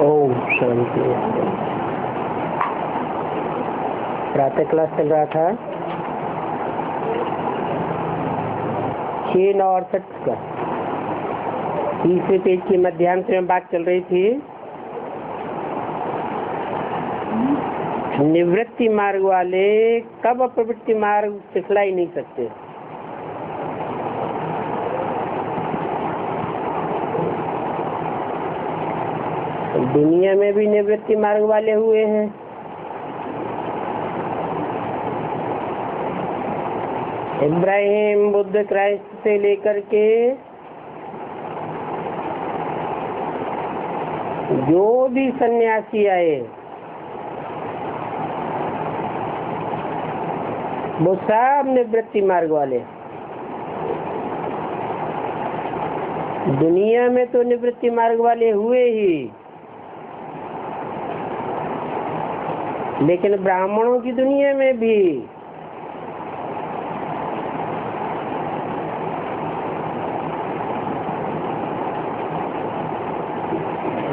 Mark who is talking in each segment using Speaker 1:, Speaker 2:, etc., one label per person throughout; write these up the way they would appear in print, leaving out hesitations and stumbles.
Speaker 1: ओम शांति। प्रातः क्लास चल रहा था 6/9/68 का 30वें पेज की मध्यांश में बात चल रही थी। निवृत्ति मार्ग वाले कब प्रवृत्ति मार्ग सिखला ही नहीं सकते। दुनिया में भी निवृत्ति मार्ग वाले हुए हैं। इब्राहिम, बुद्ध, क्राइस्ट से लेकर के जो भी सन्यासी आए वो सब निवृत्ति मार्ग वाले। दुनिया में तो निवृत्ति मार्ग वाले हुए ही, लेकिन ब्राह्मणों की दुनिया में भी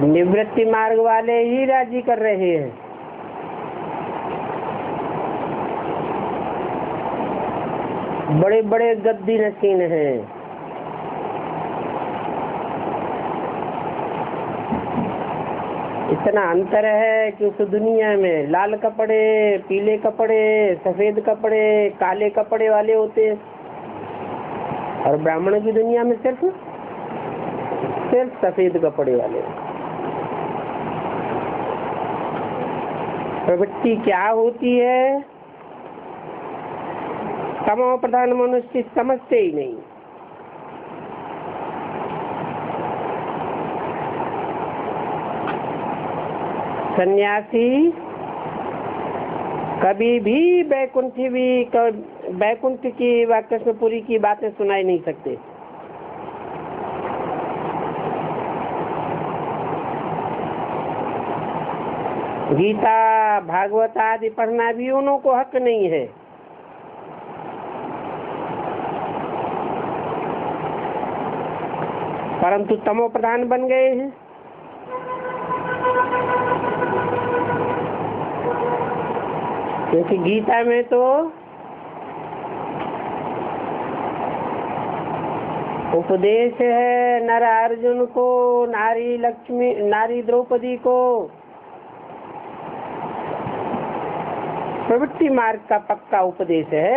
Speaker 1: निवृत्ति मार्ग वाले ही राजी कर रहे हैं। बड़े बड़े गद्दी नशीन हैं। इतना अंतर है कि उस दुनिया में लाल कपड़े, पीले कपड़े, सफेद कपड़े, काले कपड़े वाले होते हैं, और ब्राह्मण की दुनिया में सिर्फ सफेद कपड़े वाले। प्रवृत्ति क्या होती है तमो प्रधान मनुष्य समझते ही नहीं। सन्यासी कभी भी वैकुंठ की व कृष्णपुरी की बातें सुनाई नहीं सकते। गीता, भागवत आदि पढ़ना भी उन्हों को हक नहीं है। परंतु तमो प्रधान बन गए हैं। क्योंकि गीता में तो उपदेश है नर अर्जुन को, नारी द्रौपदी को प्रवृत्ति मार्ग का पक्का उपदेश है।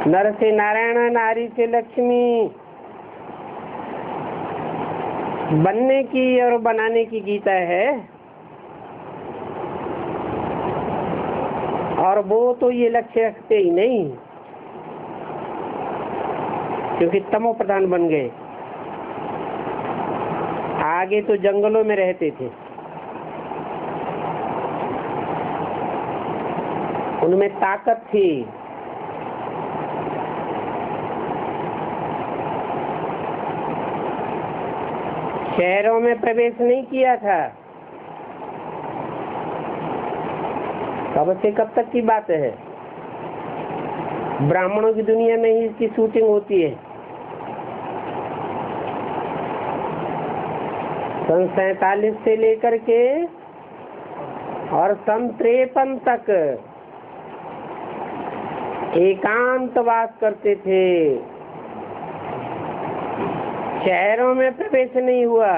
Speaker 1: नर से नारायण, नारी से लक्ष्मी बनने की और बनाने की गीता है। और वो तो ये लक्ष्य रखते ही नहीं, क्योंकि तमो प्रधान बन गए। आगे तो जंगलों में रहते थे, उनमें ताकत थी। शहरों में प्रवेश नहीं किया था। कब से कब तक की बात है? ब्राह्मणों की दुनिया में ही इसकी शूटिंग होती है। सन 47 से लेकर के और सन 53 तक एकांतवास करते थे। शहरों में प्रवेश नहीं हुआ।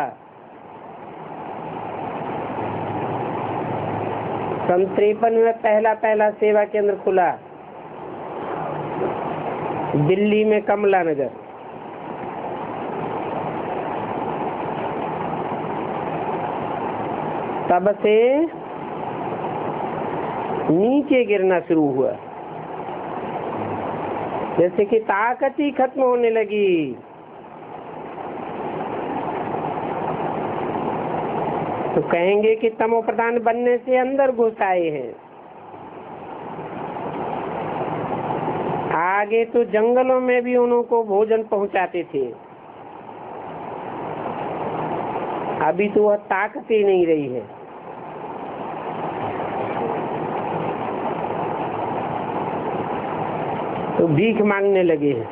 Speaker 1: सन 53 में पहला सेवा केंद्र खुला दिल्ली में, कमला नगर। तब से नीचे गिरना शुरू हुआ, जैसे कि ताकत ही खत्म होने लगी। तो कहेंगे कि तमो प्रधान बनने से अंदर घुस आए हैं। आगे तो जंगलों में भी उन्हों को भोजन पहुंचाते थे। अभी तो वह ताकत ही नहीं रही है। तो भीख मांगने लगे हैं।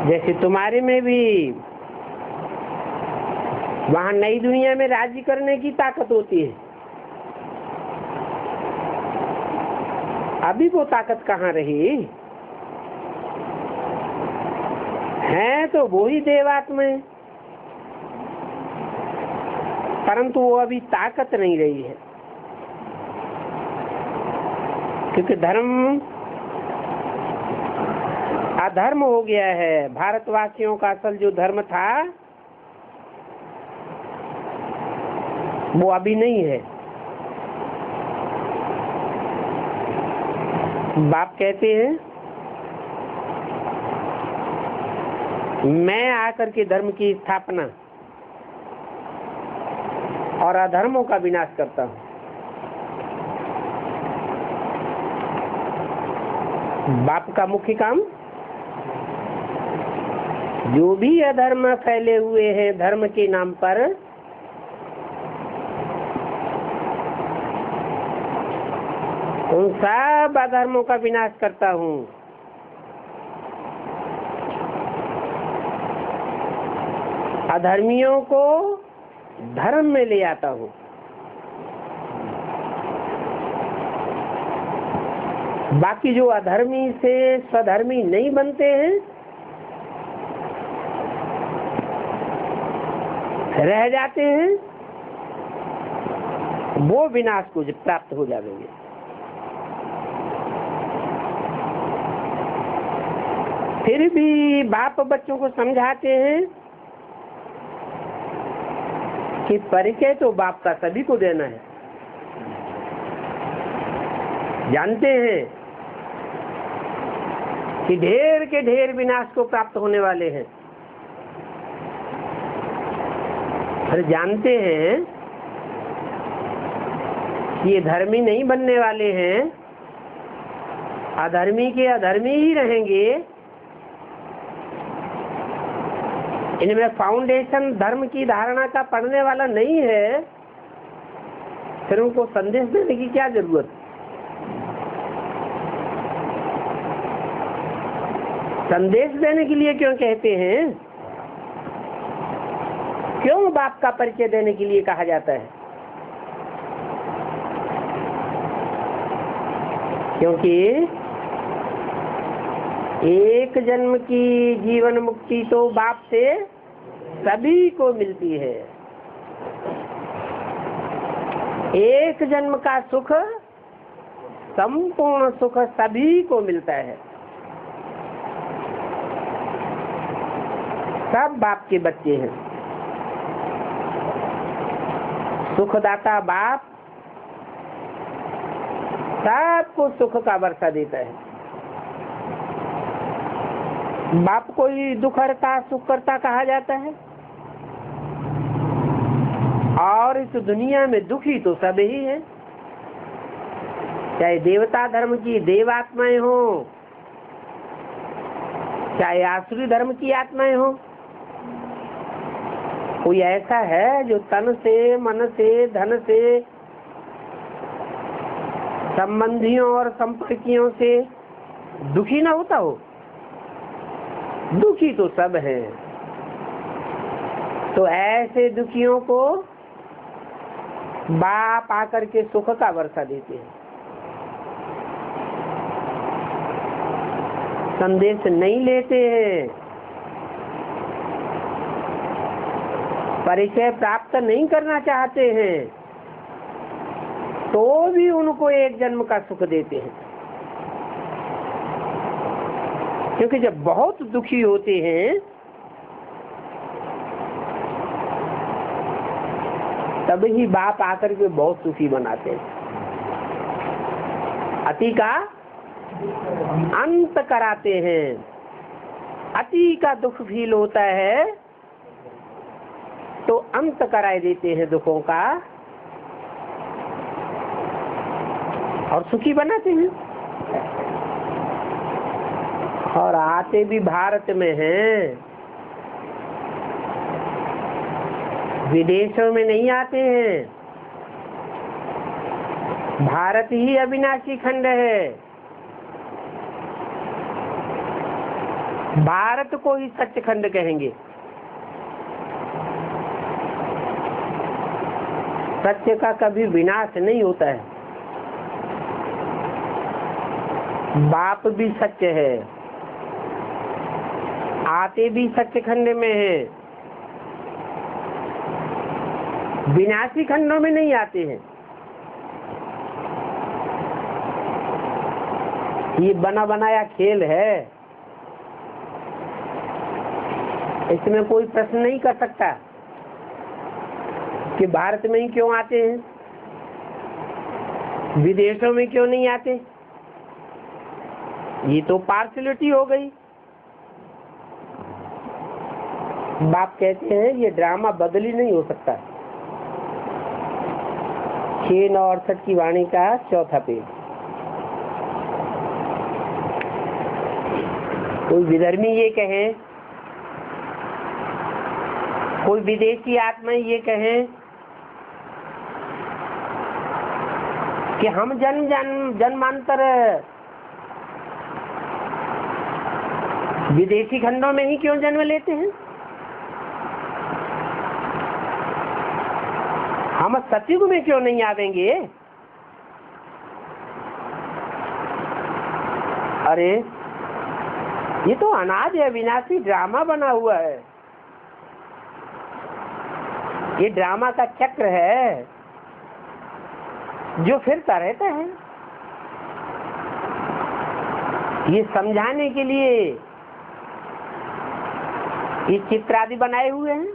Speaker 1: जैसे तुम्हारे में भी वहां नई दुनिया में राजी करने की ताकत होती है, अभी वो ताकत कहाँ रही? है तो वो ही देवात्मा है, परंतु वो अभी ताकत नहीं रही है, क्योंकि धर्म अधर्म हो गया है। भारतवासियों का असल जो धर्म था वो अभी नहीं है। बाप कहते हैं मैं आकर के धर्म की स्थापना और अधर्मों का विनाश करता हूं। बाप का मुख्य काम जो भी अधर्म फैले हुए हैं धर्म के नाम पर, उन सब अधर्मों का विनाश करता हूं। अधर्मियों को धर्म में ले आता हूं। बाकी जो अधर्मी से स्वधर्मी नहीं बनते हैं, रह जाते हैं, वो विनाश को प्राप्त हो जाएंगे। फिर भी बाप बच्चों को समझाते हैं कि परिचय तो बाप का सभी को देना है। जानते हैं कि ढेर के ढेर विनाश को प्राप्त होने वाले हैं, फिर जानते हैं कि ये धर्मी नहीं बनने वाले हैं, अधर्मी के अधर्मी ही रहेंगे। इनमें फाउंडेशन धर्म की धारणा का पढ़ने वाला नहीं है, फिर उनको संदेश देने की क्या जरूरत? संदेश देने के लिए क्यों कहते हैं? क्यों बाप का परिचय देने के लिए कहा जाता है? क्योंकि एक जन्म की जीवन मुक्ति तो बाप से सभी को मिलती है। एक जन्म का सुख, संपूर्ण सुख सभी को मिलता है। सब बाप के बच्चे हैं। सुखदाता बाप सबको सुख का वर्षा देता है। बाप को ही दुख हरता सुख करता कहा जाता है, और इस दुनिया में दुखी तो सब ही है, चाहे देवता धर्म की देवात्माएं हो, चाहे आसुरी धर्म की आत्माएं हो। कोई ऐसा है जो तन से, मन से, धन से, संबंधियों और संपर्कियों से दुखी ना होता हो? दुखी तो सब है। तो ऐसे दुखियों को बाप आकर के सुख का वर्षा देते हैं। संदेश नहीं लेते हैं, परिचय प्राप्त नहीं करना चाहते हैं, तो भी उनको एक जन्म का सुख देते हैं। क्योंकि जब बहुत दुखी होते हैं तब ही बाप आकर के बहुत सुखी बनाते हैं। अति का अंत कराते हैं। अति का दुख फील होता है तो अंत कराए देते हैं दुखों का, और सुखी बनाते हैं। और आते भी भारत में हैं, विदेशों में नहीं आते हैं। भारत ही अविनाशी खंड है। भारत को ही सचखंड कहेंगे। सत्य का कभी विनाश नहीं होता है। बाप भी सत्य है, आते भी सचखंड में है, विनाशी खंडों में नहीं आते हैं। ये बना बनाया खेल है, इसमें कोई प्रश्न नहीं कर सकता कि भारत में ही क्यों आते हैं, विदेशों में क्यों नहीं आते। ये तो पार्शलिटी हो गई। बाप कहते हैं ये ड्रामा बदल ही नहीं हो सकता। 6/9/68 की वाणी का 4था पेज। कोई विधर्मी ये कहे, कोई विदेशी आत्मा ये कहे कि हम जन्मांतर विदेशी खंडों में ही क्यों जन्म लेते हैं, हम सतयुग में क्यों नहीं आवेंगे। अरे ये तो अनाज है, विनाशी ड्रामा बना हुआ है। ये ड्रामा का चक्र है जो फिरता रहता है। ये समझाने के लिए ये चित्र आदि बनाए हुए हैं।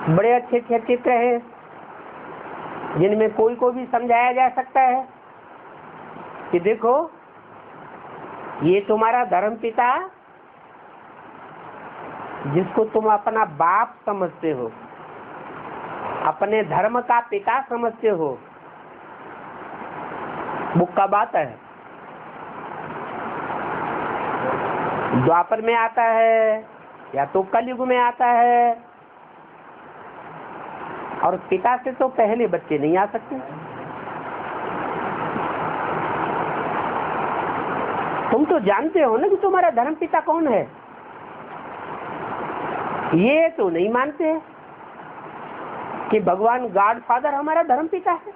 Speaker 1: बड़े अच्छे अच्छे चित्र हैं जिनमें कोई को भी समझाया जा सकता है कि देखो ये तुम्हारा धर्म पिता जिसको तुम अपना बाप समझते हो, अपने धर्म का पिता समझते हो, वो कब आता है? द्वापर में आता है या तो कलयुग में आता है। और पिता से तो पहले बच्चे नहीं आ सकते। तुम तो जानते हो ना कि तुम्हारा धर्म पिता कौन है। ये तो नहीं मानते कि भगवान गॉड फादर हमारा धर्म पिता है,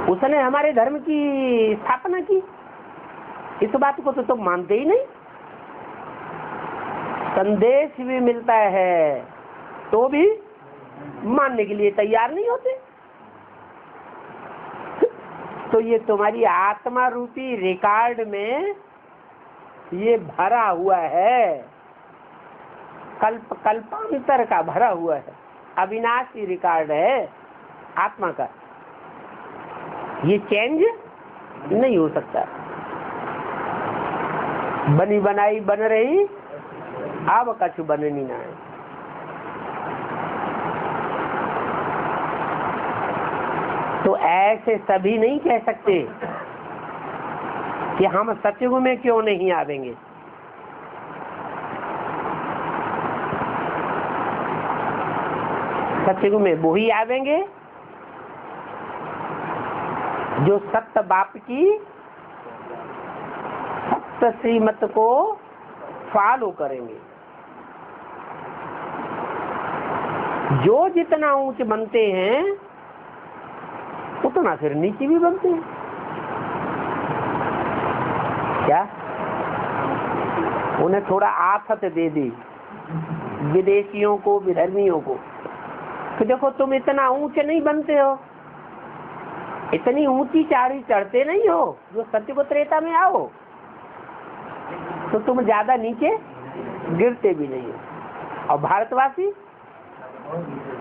Speaker 1: उसने हमारे धर्म की स्थापना की। इस बात को तो तुम मानते ही नहीं। संदेश भी मिलता है तो भी मानने के लिए तैयार नहीं होते। तो ये तुम्हारी आत्मा रूपी रिकॉर्ड में ये भरा हुआ है, कल्पांतर का भरा हुआ है, अविनाशी रिकॉर्ड है आत्मा का। ये चेंज नहीं हो सकता। बनी बनाई बन रही, अब कछु बननी ना है। तो ऐसे सभी नहीं कह सकते कि हम सतयुग में क्यों नहीं आवेंगे। सतयुग में वो ही आवेंगे जो सत्य बाप की सत्य श्रीमत को फॉलो करेंगे। जो जितना ऊंच बनते हैं उतना फिर नीचे भी बनते हैं। क्या उन्हें थोड़ा आफत दे दी विदेशियों को, विधर्मियों को, तो देखो तुम इतना ऊंचे नहीं बनते हो, इतनी ऊंची चारी चढ़ते नहीं हो जो सत्युग त्रेता में आओ, तो तुम ज्यादा नीचे गिरते भी नहीं हो। और भारतवासी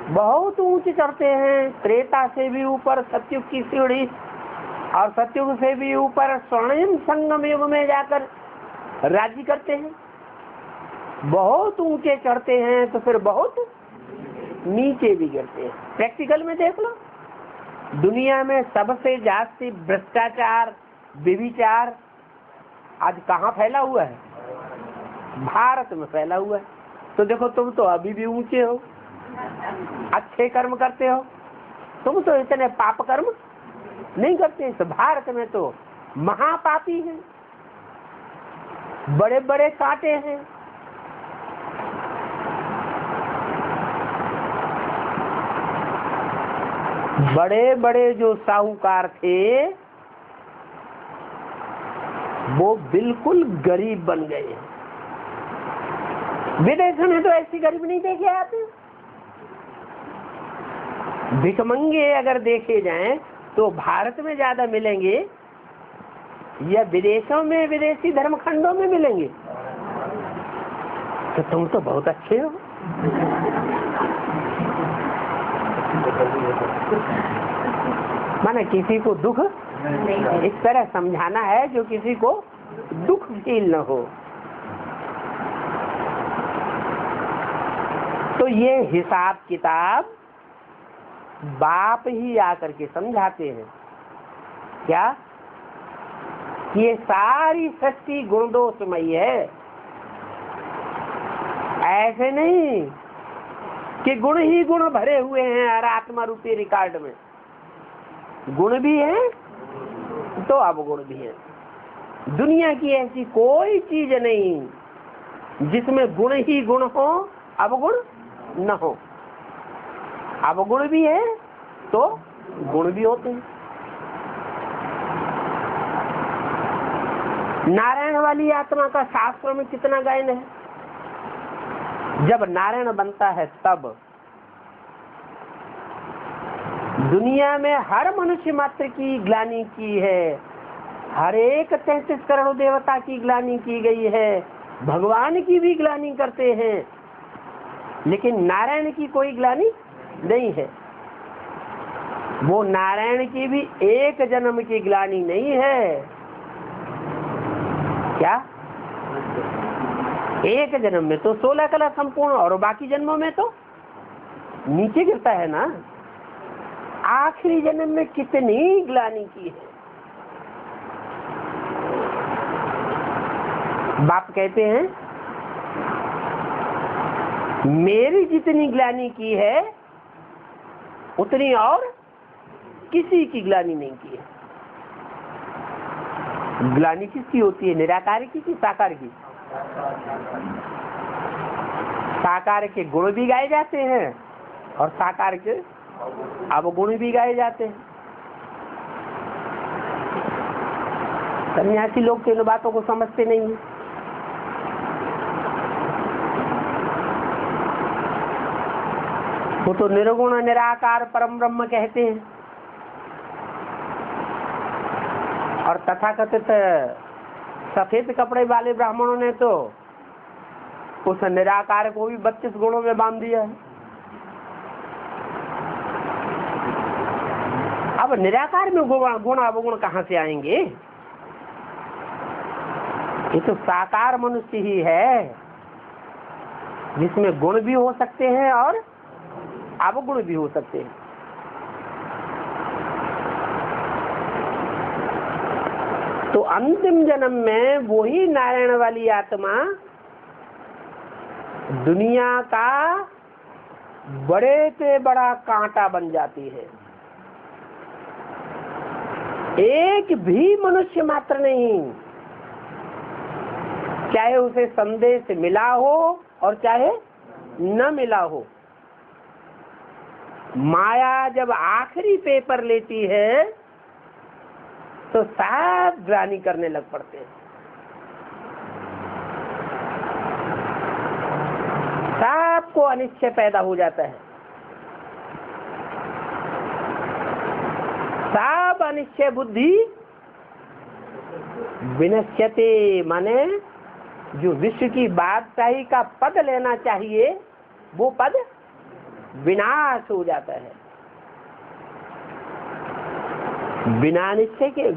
Speaker 1: बहुत ऊंचे चढ़ते हैं, त्रेता से भी ऊपर सतयुग की सीढ़ी, और सतयुग से भी ऊपर स्वर्णिम संगम युग में जाकर राज्य करते हैं। बहुत ऊंचे चढ़ते हैं तो फिर बहुत नीचे भी गिरते हैं। प्रैक्टिकल में देख लो, दुनिया में सबसे जास्ती भ्रष्टाचार, व्यभिचार आज कहाँ फैला हुआ है? भारत में फैला हुआ है। तो देखो तुम तो अभी भी ऊंचे हो, अच्छे कर्म करते हो, तुम तो इतने पाप कर्म नहीं करते। इस भारत में तो महापापी हैं, बड़े बड़े कांटे हैं। बड़े बड़े जो साहूकार थे वो बिल्कुल गरीब बन गए। विदेशों में तो ऐसी गरीब नहीं देखे आते। भिखमंगे अगर देखे जाएं तो भारत में ज्यादा मिलेंगे या विदेशों में, विदेशी धर्मखंडों में मिलेंगे। तो तुम तो बहुत अच्छे हो। माने किसी को दुख इस तरह समझाना है जो किसी को दुख फील न हो। तो ये हिसाब किताब बाप ही आकर के समझाते हैं। क्या? ये सारी सृष्टि गुण दोषमयी है। ऐसे नहीं कि गुण ही गुण भरे हुए हैं हर आत्मा रूपी रिकॉर्ड में। गुण भी है तो अवगुण भी है। दुनिया की ऐसी कोई चीज नहीं जिसमें गुण ही गुण हो अवगुण न हो। अवगुण भी है तो गुण भी होते हैं। नारायण वाली आत्मा का शास्त्रों में कितना गायन है। जब नारायण बनता है तब दुनिया में हर मनुष्य मात्र की ग्लानि की है। हर एक 33 करोड़ देवता की ग्लानि की गई है। भगवान की भी ग्लानि करते हैं, लेकिन नारायण की कोई ग्लानि नहीं है। वो नारायण की भी एक जन्म की ग्लानि नहीं है। क्या? एक जन्म में तो 16 कला संपूर्ण और बाकी जन्मों में तो नीचे गिरता है ना। आखिरी जन्म में कितनी ग्लानि की है। बाप कहते हैं मेरी जितनी ग्लानि की है उतनी और किसी की ग्लानि नहीं की है। ग्लानि किसकी होती है? निराकार की कि साकार की? साकार के गुण भी गाए जाते हैं और साकार के अवगुण भी गाए जाते हैं। सन्यासी लोग तो इन बातों को समझते नहीं है। वो तो निर्गुण निराकार परम ब्रह्म कहते हैं और तथाकथित सफेद कपड़े वाले ब्राह्मणों ने तो उस निराकार को भी 32 गुणों में बांध दिया है। अब निराकार में गुण अवगुण कहाँ से आएंगे? ये तो साकार मनुष्य ही है जिसमें गुण भी हो सकते हैं और अवगुण भी हो सकते हैं। तो अंतिम जन्म में वही नारायण वाली आत्मा दुनिया का बड़े से बड़ा कांटा बन जाती है। एक भी मनुष्य मात्र नहीं, चाहे उसे संदेश मिला हो और चाहे न मिला हो। माया जब आखिरी पेपर लेती है तो सब ग्लानि करने लग पड़ते हैं। सबको अनिश्चय पैदा हो जाता है। सब अनिश्चय बुद्धि विनश्यते, माने जो विश्व की बादशाही का पद लेना चाहिए वो पद विनाश हो जाता है। बिना निश्चय के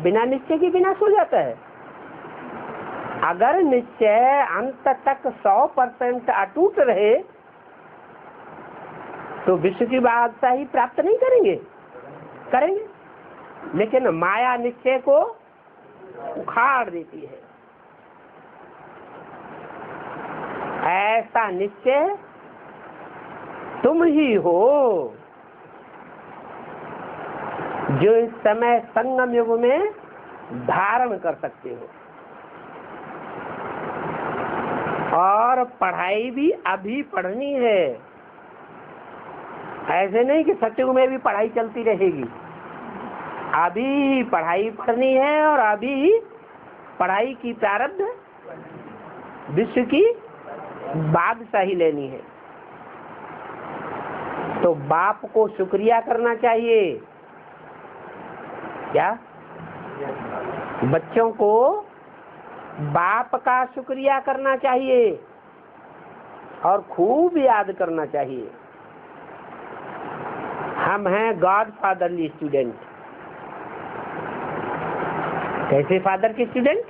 Speaker 1: विनाश हो जाता है। अगर निश्चय अंत तक 100% अटूट रहे तो विश्व की बादशाही प्राप्त नहीं करेंगे, लेकिन माया निश्चय को उखाड़ देती है। ऐसा निश्चय तुम ही हो जो इस समय संगम युग में धारण कर सकते हो। और पढ़ाई भी अभी पढ़नी है। ऐसे नहीं कि सत्युग में भी पढ़ाई चलती रहेगी। अभी पढ़ाई पढ़नी है और अभी पढ़ाई की प्रारब्ध विश्व की बादशाही लेनी है। तो बाप को शुक्रिया करना चाहिए। क्या? बच्चों को बाप का शुक्रिया करना चाहिए और खूब याद करना चाहिए। हम हैं गॉड फादरली स्टूडेंट। कैसे फादर के स्टूडेंट?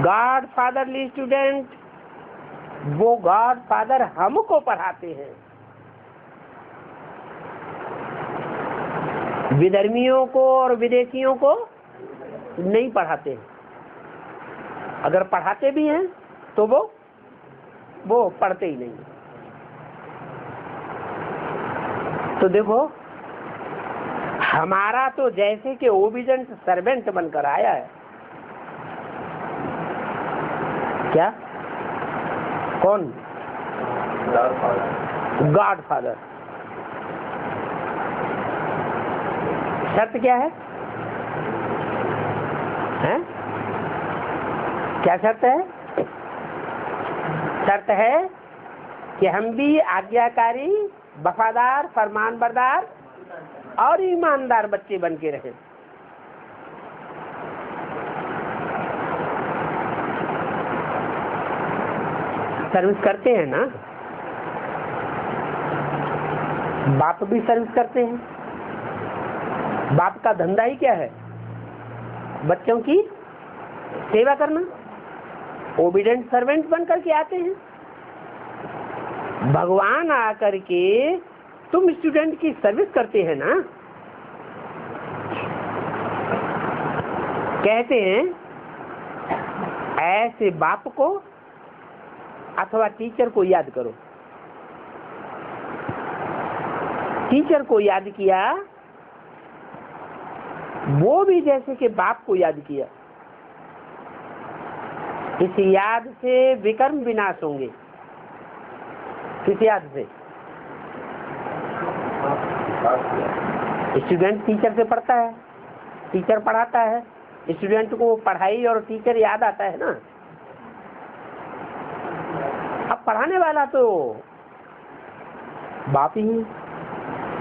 Speaker 1: God fatherly student. वो गॉड फादर हमको पढ़ाते हैं। विधर्मियों को और विदेशियों को नहीं पढ़ाते हैं। अगर पढ़ाते भी हैं तो वो पढ़ते ही नहीं। तो देखो, हमारा तो जैसे कि ओबीडेंट सर्वेंट बनकर आया है। क्या? कौन? God father. शर्त क्या है? हैं? क्या शर्त है? शर्त है कि हम भी आज्ञाकारी, वफादार, फरमानबरदार और ईमानदार बच्चे बन के रहे। सर्विस करते हैं ना? बाप भी सर्विस करते हैं। बाप का धंधा ही क्या है? बच्चों की सेवा करना। ओबीडेंट सर्वेंट बनकर के आते हैं। भगवान आकर के तुम स्टूडेंट की सर्विस करते हैं ना। कहते हैं ऐसे बाप को अथवा टीचर को याद करो। टीचर को याद किया, वो भी जैसे कि बाप को याद किया। इस याद से विकर्म विनाश होंगे। किस याद से? स्टूडेंट टीचर से पढ़ता है, टीचर पढ़ाता है। स्टूडेंट को पढ़ाई और टीचर याद आता है ना। अब पढ़ाने वाला तो बाप ही,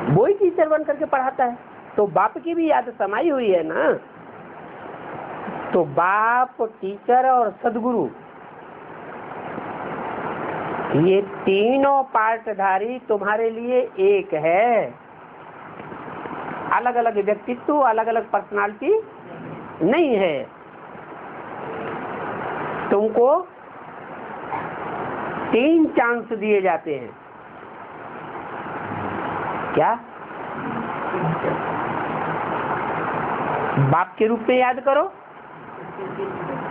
Speaker 1: वो ही टीचर बन करके पढ़ाता है। तो बाप की भी याद समाई हुई है ना। तो बाप, टीचर और सदगुरु, ये तीनों पार्टधारी तुम्हारे लिए एक है। अलग अलग व्यक्तित्व, अलग अलग पर्सनालिटी नहीं है। तुमको 3 चांस दिए जाते हैं। क्या? बाप के रूप में याद करो,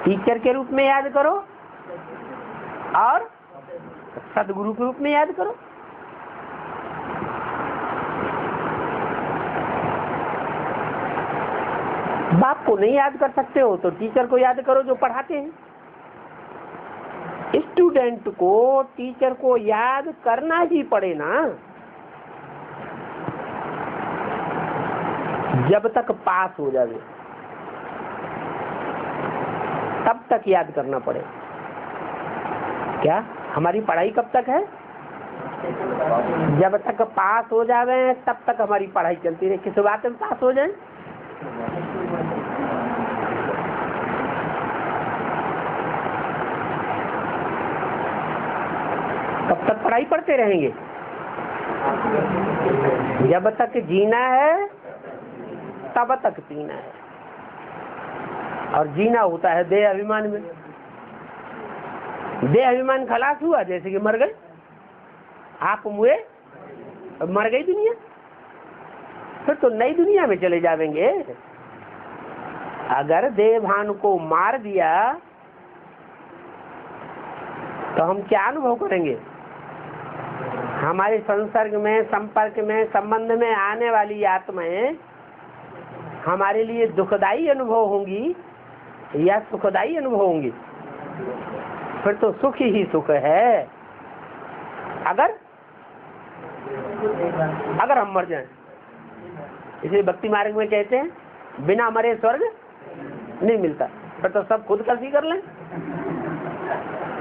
Speaker 1: टीचर के रूप में याद करो और सदगुरु के रूप में याद करो। बाप को नहीं याद कर सकते हो तो टीचर को याद करो जो पढ़ाते हैं। स्टूडेंट को टीचर को याद करना ही पड़े ना। जब तक पास हो जाए तब तक याद करना पड़े। क्या? हमारी पढ़ाई कब तक है? जब तक पास हो जावे तब तक हमारी पढ़ाई चलती रहे। किस बात में पास हो जाए? कब तक पढ़ाई पढ़ते रहेंगे? जब तक जीना है तब तक जीना है। और जीना होता है देह अभिमान में। देह अभिमान खलास हुआ जैसे कि मर गए। आप मुए, मर गई दुनिया। फिर तो नई दुनिया में चले जाएंगे। अगर देह भान को मार दिया तो हम क्या अनुभव करेंगे? हमारे संसर्ग में, संपर्क में, संबंध में आने वाली आत्माएं हमारे लिए दुखदाई अनुभव होंगी या सुखदाई अनुभव होंगी? फिर तो सुख ही सुख है। अगर हम मर जाएं, इसलिए भक्ति मार्ग में कहते हैं बिना मरे स्वर्ग नहीं मिलता। फिर तो सब खुदकशी कर लें,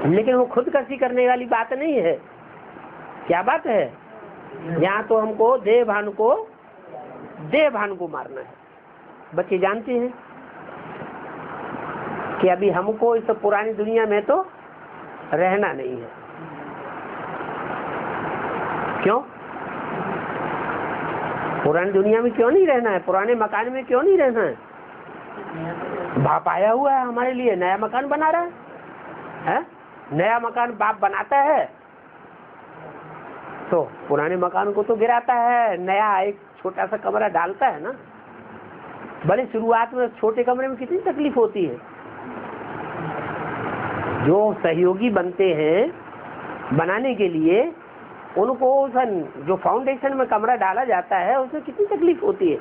Speaker 1: लेकिन वो खुदकशी करने वाली बात नहीं है। क्या बात है? यहाँ तो हमको देह भान को मारना है। बच्चे जानते हैं कि अभी हमको इस पुरानी दुनिया में तो रहना नहीं है। क्यों? पुरानी दुनिया में क्यों नहीं रहना है? पुराने मकान में क्यों नहीं रहना है? बाप आया हुआ है हमारे लिए, नया मकान बना रहा है। नया मकान बाप बनाता है तो पुराने मकान को तो गिराता है, नया एक छोटा सा कमरा डालता है ना। भले शुरुआत में छोटे कमरे में कितनी तकलीफ होती है। जो सहयोगी बनते हैं बनाने के लिए, उनको जो फाउंडेशन में कमरा डाला जाता है उसमें कितनी तकलीफ होती है।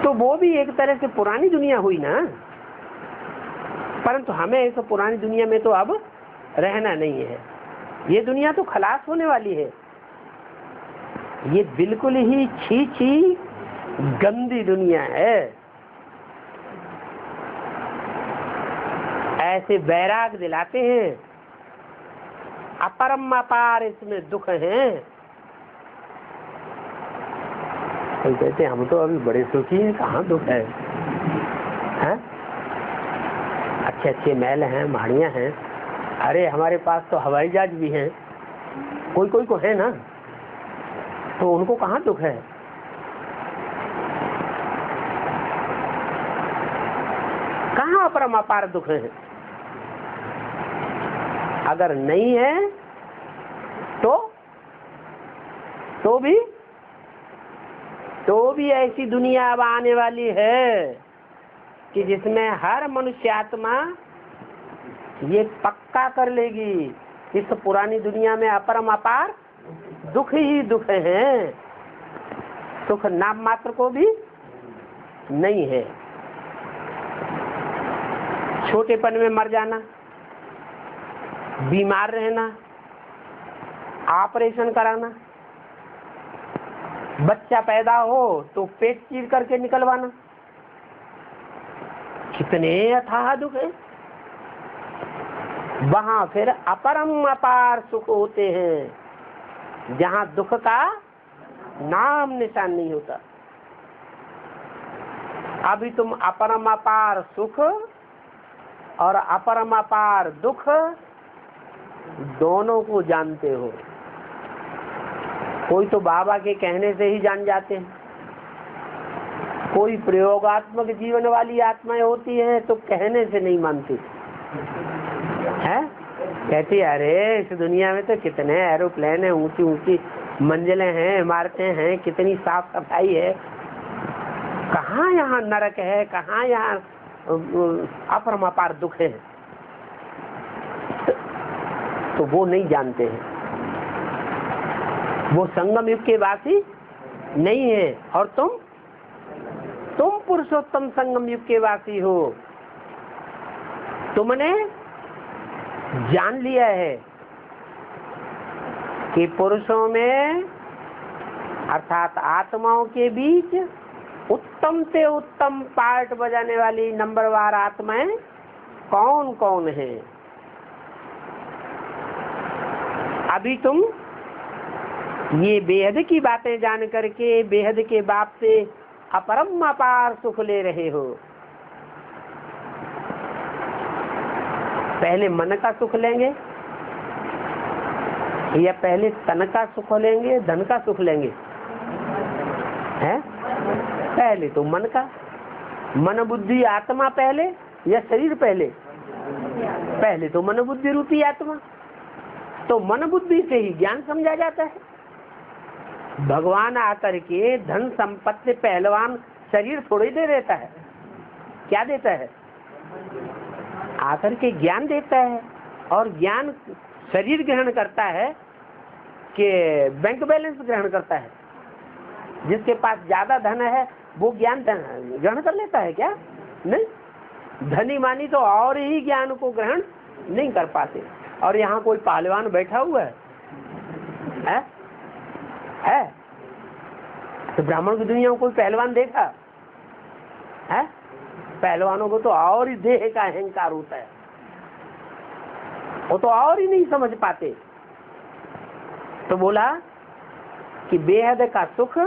Speaker 1: तो वो भी एक तरह से पुरानी दुनिया हुई ना। परंतु हमें इस पुरानी दुनिया में तो अब रहना नहीं है। ये दुनिया तो खलास होने वाली है। ये बिल्कुल ही छी गंदी दुनिया है। ऐसे वैराग दिलाते हैं, अपरम अपार इसमें दुख है। कोई कहते हम तो अभी बड़े सुखी हैं, कहाँ दुख है? अच्छे अच्छे महल हैं, महाड़ियां हैं। अरे हमारे पास तो हवाई जहाज भी हैं, कोई को है ना, तो उनको कहाँ दुख है? कहाँ अपरम अपार दुख है? अगर नहीं है तो भी ऐसी दुनिया अब आने वाली है कि जिसमें हर मनुष्य आत्मा ये पक्का कर लेगी, इस पुरानी दुनिया में अपरम अपार दुख ही दुख है, सुख नाम मात्र को भी नहीं है। छोटेपन में मर जाना, बीमार रहना, ऑपरेशन कराना, बच्चा पैदा हो तो पेट चीर करके निकलवाना, कितने अथाह दुख है। वहां फिर अपरम अपार सुख होते हैं, जहां दुख का नाम निशान नहीं होता। अभी तुम अपरम अपार सुख और अपरम अपार दुख दोनों को जानते हो। कोई तो बाबा के कहने से ही जान जाते हैं, कोई प्रयोगात्मक जीवन वाली आत्माएं होती हैं तो कहने से नहीं मानती है। कहती अरे इस दुनिया में तो कितने एरोप्लेन है, ऊंची ऊंची मंजिलें हैं, इमारतें हैं, कितनी साफ सफाई है, कहाँ यहाँ नरक है, कहाँ यहाँ अपरम अपार दुख है। तो वो नहीं जानते हैं, वो संगम युग के वासी नहीं है। और तुम पुरुषोत्तम संगम युग के वासी हो। तुमने जान लिया है कि पुरुषों में अर्थात आत्माओं के बीच उत्तम से उत्तम पार्ट बजाने वाली नंबरवार आत्माएं कौन कौन है। अभी तुम ये बेहद की बातें जान करके बेहद के बाप से अपरम अपार सुख ले रहे हो। पहले मन का सुख लेंगे या पहले तन का सुख लेंगे, धन का सुख लेंगे? हैं? पहले तो मन का। मन बुद्धि आत्मा पहले या शरीर पहले? पहले तो मन बुद्धि रूपी आत्मा। तो मन बुद्धि से ही ज्ञान समझा जाता है। भगवान आकर के धन संपत्ति पहलवान शरीर थोड़ी दे देता है। क्या देता है? आकर के ज्ञान देता है। और ज्ञान शरीर ग्रहण करता है कि बैंक बैलेंस ग्रहण करता है? जिसके पास ज्यादा धन है वो ज्ञान ग्रहण कर लेता है क्या? नहीं। धनी मानी तो और ही ज्ञान को ग्रहण नहीं कर पाते। और यहाँ कोई पहलवान बैठा हुआ है? तो ब्राह्मण की दुनिया में कोई पहलवान देखा है? पहलवानों को तो और ही देह का अहंकार होता है, वो तो और ही नहीं समझ पाते। तो बोला कि बेहद का सुख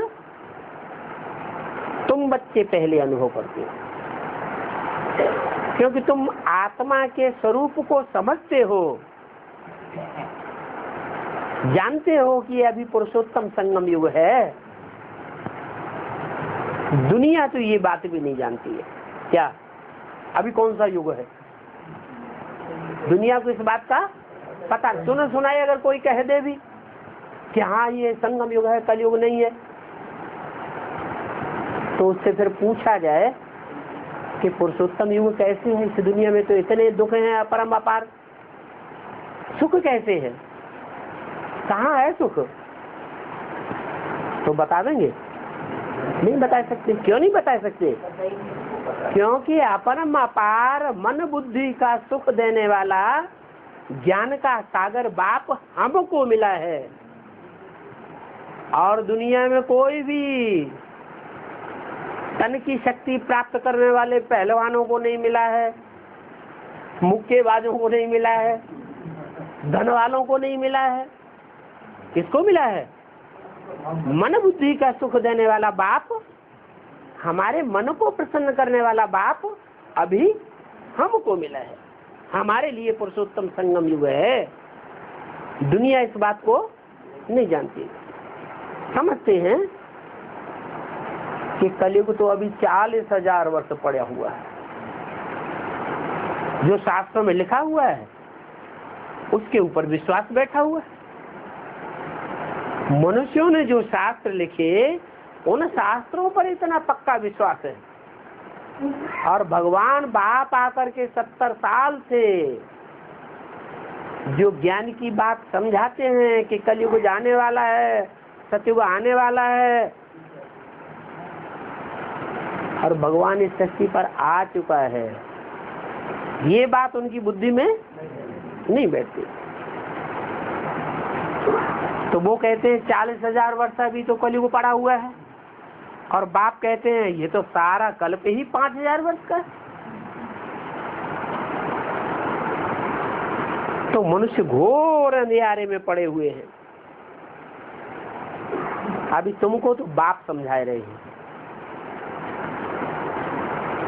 Speaker 1: तुम बच्चे पहले अनुभव करते हो, क्योंकि तुम आत्मा के स्वरूप को समझते हो, जानते हो कि अभी पुरुषोत्तम संगम युग है। दुनिया तो ये बात भी नहीं जानती है क्या अभी कौन सा युग है। दुनिया को इस बात का पता सुनाए अगर कोई कह दे भी कि हाँ ये संगम युग है, कलयुग नहीं है, तो उससे फिर पूछा जाए कि पुरुषोत्तम युग कैसे है। इस दुनिया में तो इतने दुख हैं अपरम अपार, सुख कैसे है, कहाँ है सुख? तो बता देंगे? नहीं बता सकते। क्यों नहीं बता सकते? क्योंकि अपरम अपार मन बुद्धि का सुख देने वाला ज्ञान का सागर बाप हमको मिला है, और दुनिया में कोई भी तन की शक्ति प्राप्त करने वाले पहलवानों को नहीं मिला है, मुक्केबाजों को नहीं मिला है, धन वालों को नहीं मिला है। किसको मिला है? मन बुद्धि का सुख देने वाला बाप, हमारे मन को प्रसन्न करने वाला बाप अभी हमको मिला है। हमारे लिए पुरुषोत्तम संगम युग है। दुनिया इस बात को नहीं जानती, समझते हैं कि कलयुग तो अभी 40,000 वर्ष पड़ा हुआ है। जो शास्त्रों में लिखा हुआ है उसके ऊपर विश्वास बैठा हुआ है। मनुष्यों ने जो शास्त्र लिखे उन शास्त्रों पर इतना पक्का विश्वास है, और भगवान बाप आकर के 70 साल से जो ज्ञान की बात समझाते हैं कि कलयुग जाने वाला है, सतयुग आने वाला है, और भगवान इस धरती पर आ चुका है, ये बात उनकी बुद्धि में नहीं बैठती। तो वो कहते हैं 40,000 वर्ष अभी तो कलयुग पड़ा हुआ है, और बाप कहते हैं ये तो सारा कल्प ही 5,000 वर्ष का है। तो मनुष्य घोर अंधियारे में पड़े हुए हैं। अभी तुमको तो बाप समझा रहे हैं,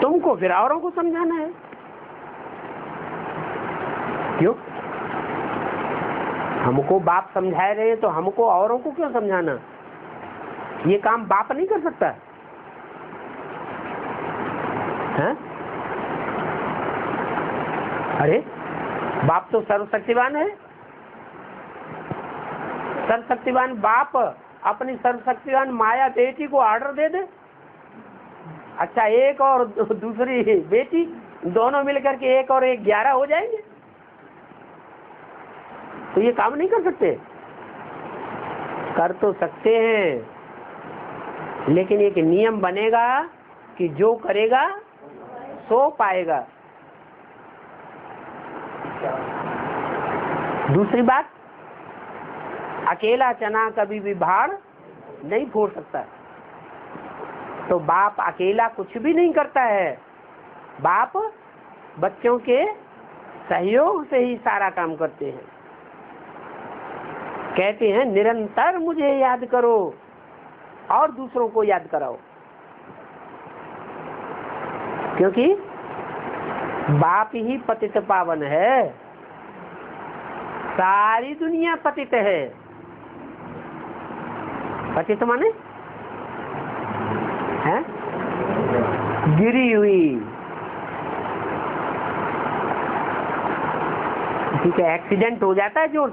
Speaker 1: तुमको फिर औरों को समझाना है। क्यों? हमको बाप समझा रहे हैं तो हमको औरों को क्यों समझाना? ये काम बाप नहीं कर सकता है? अरे बाप तो सर्वशक्तिवान है। सर्वशक्तिवान बाप अपनी सर्वशक्तिवान माया बेटी को ऑर्डर दे दे, अच्छा एक और दूसरी बेटी, दोनों मिलकर के 1 और 1 11 हो जाएंगे। तो ये काम नहीं कर सकते? कर तो सकते हैं, लेकिन एक नियम बनेगा कि जो करेगा सो पाएगा। दूसरी बात, अकेला चना कभी भी भाड़ नहीं फोड़ सकता। तो बाप अकेला कुछ भी नहीं करता है, बाप बच्चों के सहयोग से ही सारा काम करते हैं। कहते हैं निरंतर मुझे याद करो और दूसरों को याद कराओ, क्योंकि बाप ही पतित पावन है, सारी दुनिया पतित है। पतित माने है गिरी हुई। ठीक है, एक्सीडेंट हो जाता है, जोर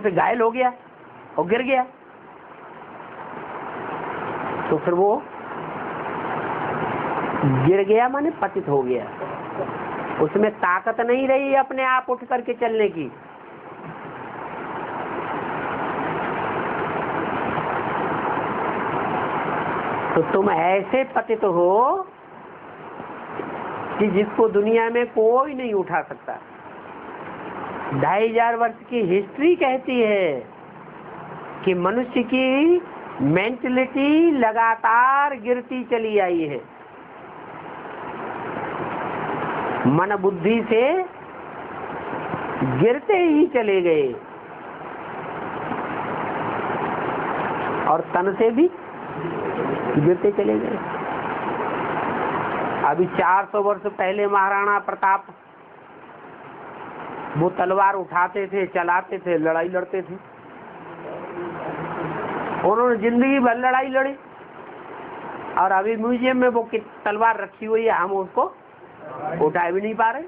Speaker 1: से घायल हो गया और गिर गया, तो फिर वो गिर गया माने पतित हो गया, उसमें ताकत नहीं रही अपने आप उठ करके चलने की। तो तुम ऐसे पतित हो कि जिसको दुनिया में कोई नहीं उठा सकता। 2500 वर्ष की हिस्ट्री कहती है कि मनुष्य की मेंटलिटी लगातार गिरती चली आई है, मन बुद्धि से गिरते ही चले गए और तन से भी गिरते चले गए। अभी 400 वर्ष पहले महाराणा प्रताप वो तलवार उठाते थे, चलाते थे, लड़ाई लड़ते थे। उन्होंने जिंदगी भर लड़ाई लड़ी और अभी म्यूजियम में वो तलवार रखी हुई है, हम उसको उठा भी नहीं पा रहे।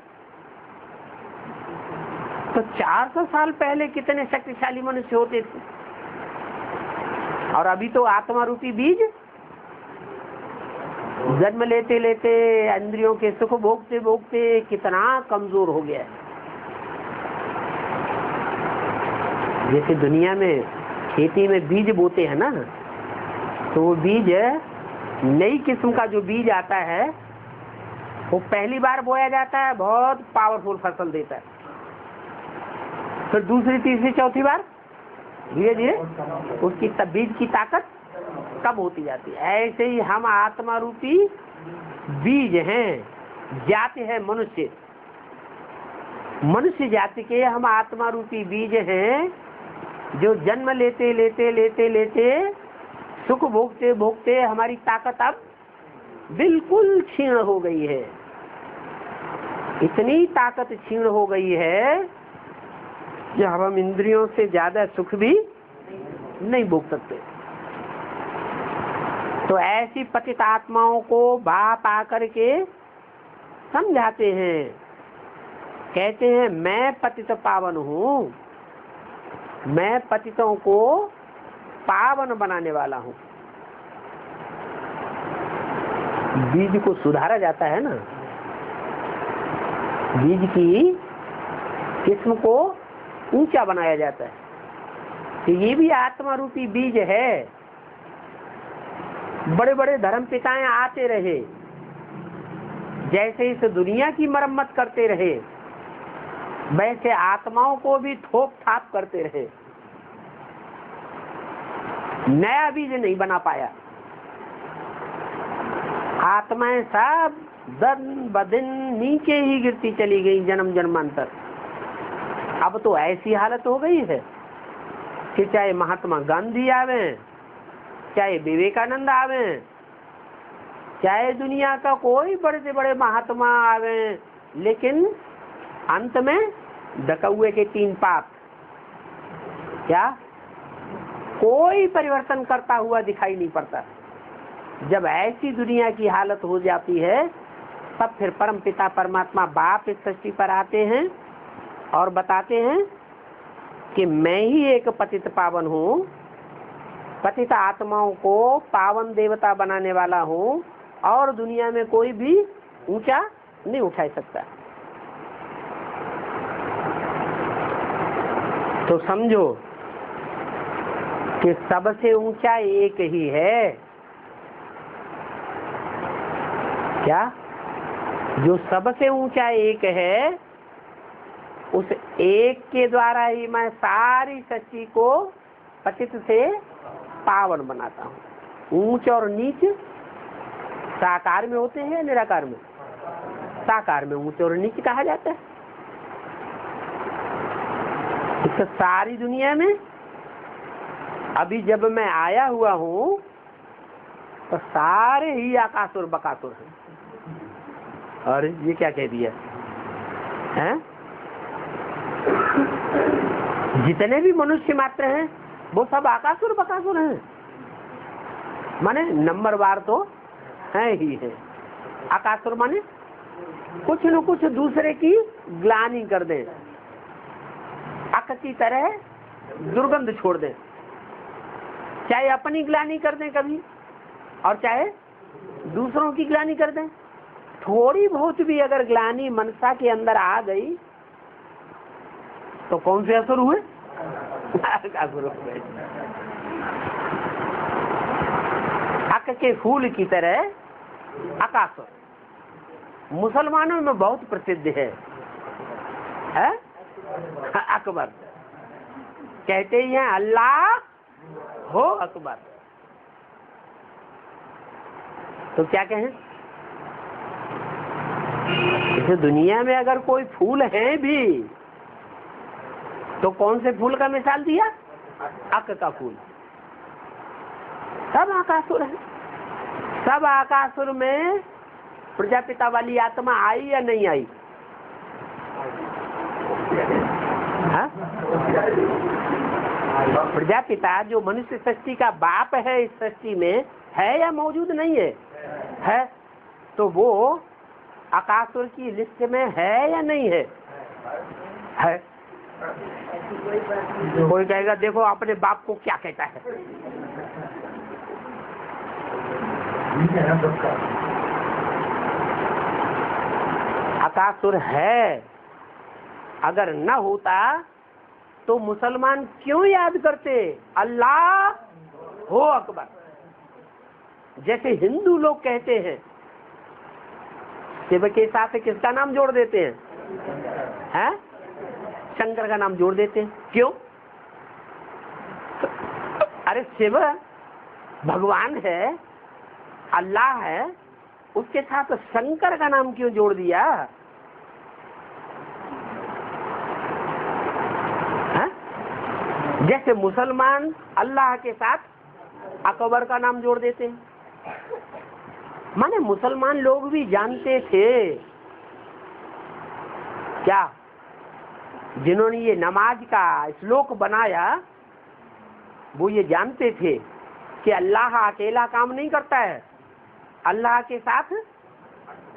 Speaker 1: तो 400 साल पहले कितने शक्तिशाली मनुष्य होते थे, और अभी तो आत्मा रूपी बीज जन्म लेते लेते इंद्रियों के सुख भोगते भोगते कितना कमजोर हो गया है। जैसे दुनिया में खेती में बीज बोते हैं ना, तो वो बीज नई किस्म का जो बीज आता है वो पहली बार बोया जाता है, बहुत पावरफुल फसल देता है। फिर दूसरी तीसरी चौथी बार धीरे धीरे उसकी बीज की ताकत कम होती जाती है। ऐसे ही हम आत्मा रूपी बीज हैं, जाति है मनुष्य, मनुष्य जाति के हम आत्मा रूपी बीज हैं, जो जन्म लेते लेते लेते लेते सुख भोगते भोगते हमारी ताकत अब बिल्कुल क्षीण हो गई है। इतनी ताकत क्षीण हो गई है कि हम इंद्रियों से ज्यादा सुख भी नहीं भोग सकते। तो ऐसी पतित आत्माओं को बाप आकर के समझाते हैं, कहते हैं मैं पतित पावन हूँ, मैं पतितों को पावन बनाने वाला हूँ। बीज को सुधारा जाता है ना, बीज की किस्म को ऊंचा बनाया जाता है। तो ये भी आत्मा रूपी बीज है। बड़े बड़े धर्म पिताएं आते रहे, जैसे इस दुनिया की मरम्मत करते रहे, वैसे आत्माओं को भी ठोक ठाप करते रहे, नया बीज नहीं बना पाया। आत्माएं सब दिन ब दिन नीचे ही गिरती चली गई जन्म जन्मांतर। अब तो ऐसी हालत हो गई है कि चाहे महात्मा गांधी आवे, चाहे विवेकानंद आवे, चाहे दुनिया का कोई बड़े से बड़े महात्मा आवे, लेकिन अंत में डकौए के 3 पाप, क्या कोई परिवर्तन करता हुआ दिखाई नहीं पड़ता। जब ऐसी दुनिया की हालत हो जाती है, तब फिर परम पिता परमात्मा बाप इस सृष्टि पर आते हैं और बताते हैं कि मैं ही एक पतित पावन हूँ, पतित आत्माओं को पावन देवता बनाने वाला हूँ, और दुनिया में कोई भी ऊंचा नहीं उठा सकता। तो समझो कि सबसे ऊंचा एक ही है। क्या? जो सबसे ऊंचा एक है, उस एक के द्वारा ही मैं सारी सृष्टि को पतित से पावन बनाता हूँ। ऊंच और नीच साकार में होते हैं, निराकार में? साकार में ऊंच और नीच कहा जाता है। तो सारी दुनिया में अभी जब मैं आया हुआ हूँ तो सारे ही आकासुर बकासुर हैं। अरे ये क्या कह दिया है? जितने भी मनुष्य मात्र हैं वो सब आकासुर बकासुर हैं, माने नंबरवार तो है ही है। आकासुर माने कुछ न कुछ दूसरे की ग्लानि कर दें, अक की तरह दुर्गंध छोड़ दें, चाहे अपनी ग्लानि कर दें कभी, और चाहे दूसरों की ग्लानि कर दें। थोड़ी बहुत भी अगर ग्लानि मनसा के अंदर आ गई तो कौन से असुर हुए? असुर हुए। अक अक के फूल की तरह अकासुर मुसलमानों में बहुत प्रसिद्ध है? अकबर कहते ही हैं अल्लाह हो अकबर। तो क्या कहें? इस दुनिया में अगर कोई फूल है भी तो कौन से फूल का मिसाल दिया? अक का फूल। सब आकासुर है। सब आकासुर में प्रजापिता वाली आत्मा आई या नहीं आई? प्रजापिता जो मनुष्य सृष्टि का बाप है इस सृष्टि में है या मौजूद नहीं है? है। तो वो आकासुर की लिस्ट में है या नहीं है? है। कोई कहेगा देखो अपने बाप को क्या कहता है। आकासुर है। अगर न होता तो मुसलमान क्यों याद करते अल्लाह हो अकबर? जैसे हिंदू लोग कहते हैं, शिव के साथ किसका नाम जोड़ देते हैं? शंकर का नाम जोड़ देते हैं। क्यों? अरे शिव भगवान है, अल्लाह है, उसके साथ शंकर का नाम क्यों जोड़ दिया? जैसे मुसलमान अल्लाह के साथ अकबर का नाम जोड़ देते हैं। माने मुसलमान लोग भी जानते थे क्या? जिन्होंने ये नमाज का श्लोक बनाया वो ये जानते थे कि अल्लाह अकेला काम नहीं करता है, अल्लाह के साथ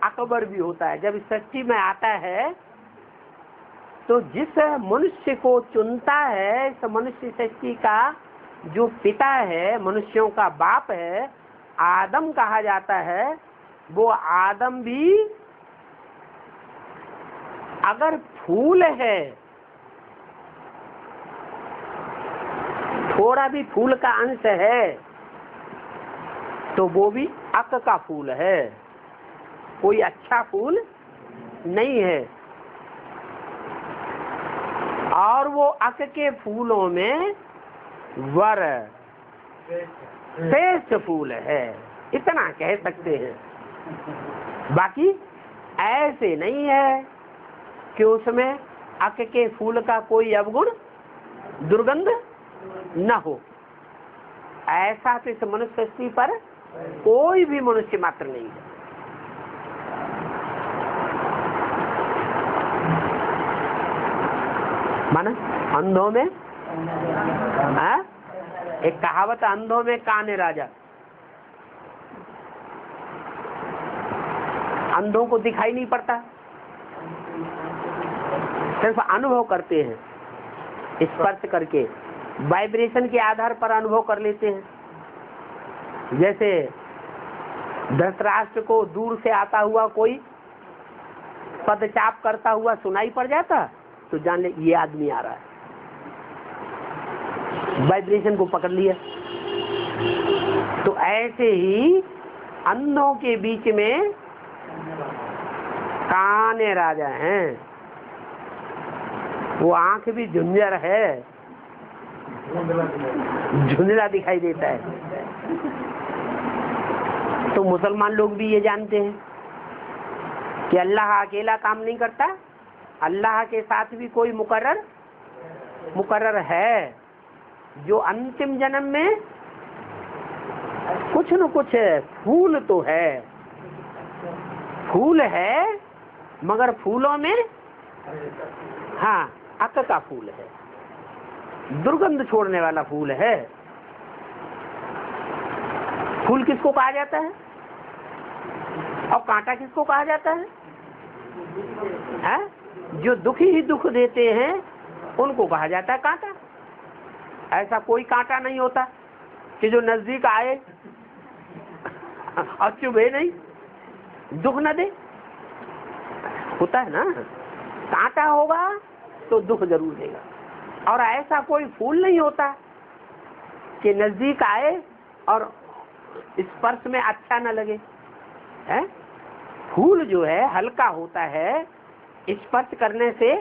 Speaker 1: अकबर भी होता है। जब इस सृष्टि में आता है तो जिस मनुष्य को चुनता है, इस मनुष्य सृष्टि का जो पिता है, मनुष्यों का बाप है, आदम कहा जाता है। वो आदम भी अगर फूल है, थोड़ा भी फूल का अंश है, तो वो भी अक का फूल है, कोई अच्छा फूल नहीं है। और वो अक के फूलों में वर श्रेष्ठ फूल है, इतना कह सकते हैं। बाकी ऐसे नहीं है कि उसमें अक के फूल का कोई अवगुण दुर्गंध न हो। ऐसा तो इस मनुष्य सृष्टि पर कोई भी मनुष्य मात्र नहीं है। माना अंधों में एक कहावत, अंधों में कान है राजा। अंधों को दिखाई नहीं पड़ता, सिर्फ अनुभव करते हैं, स्पर्श करके वाइब्रेशन के आधार पर अनुभव कर लेते हैं। जैसे धृतराष्ट्र को दूर से आता हुआ कोई पदचाप करता हुआ सुनाई पड़ जाता तो जान ले ये आदमी आ रहा है, वाइब्रेशन को पकड़ लिया। तो ऐसे ही अंधों के बीच में कान राजा हैं। वो आंख भी झुंझर है, झुंझला दिखाई देता है। तो मुसलमान लोग भी ये जानते हैं कि अल्लाह अकेला काम नहीं करता, अल्लाह के साथ भी कोई मुकर्रर है, जो अंतिम जन्म में कुछ न कुछ फूल तो है, फूल है, मगर फूलों में हाँ अक का फूल है, दुर्गंध छोड़ने वाला फूल है। फूल किसको कहा जाता है और कांटा किसको कहा जाता है? जो दुखी ही दुख देते हैं उनको कहा जाता है कांटा। ऐसा कोई कांटा नहीं होता कि जो नजदीक आए और चुभे नहीं, दुख न दे। होता है ना, कांटा होगा तो दुख जरूर देगा। और ऐसा कोई फूल नहीं होता कि नजदीक आए और स्पर्श में अच्छा न लगे है? फूल जो है हल्का होता है, स्पर्श करने से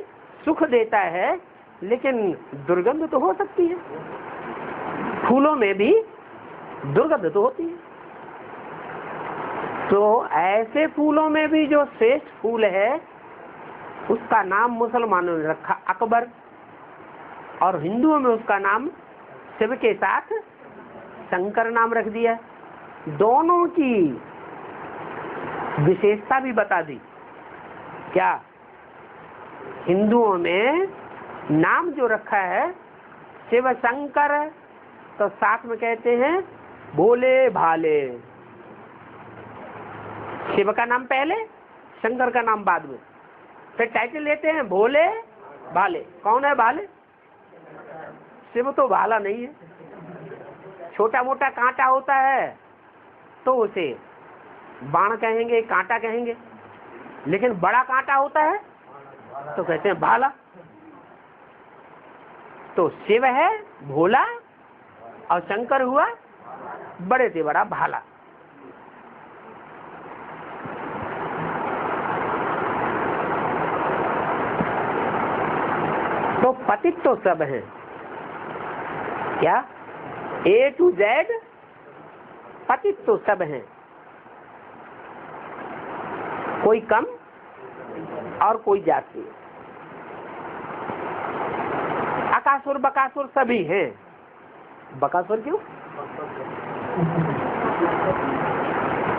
Speaker 1: सुख देता है, लेकिन दुर्गंध तो हो सकती है। फूलों में भी दुर्गंध तो होती है। तो ऐसे फूलों में भी जो श्रेष्ठ फूल है उसका नाम मुसलमानों ने रखा अकबर, और हिंदुओं में उसका नाम शिव के साथ शंकर नाम रख दिया। दोनों की विशेषता भी बता दी। क्या? हिंदुओं में नाम जो रखा है शिव शंकर, तो साथ में कहते हैं भोले भाले। शिव का नाम पहले, शंकर का नाम बाद में, फिर टाइटल लेते हैं भोले भाले। कौन है भाले? शिव तो भाला नहीं है। छोटा मोटा कांटा होता है तो उसे बाण कहेंगे, कांटा कहेंगे, लेकिन बड़ा कांटा होता है तो कहते हैं भाला। तो शिव है भोला और शंकर हुआ बड़े से बड़ा भाला। तो पतित तो सब हैं। क्या? A to Z पतित तो सब हैं, कोई कम और कोई जाति। अकासुर बकासुर सभी हैं। बकासुर क्यों?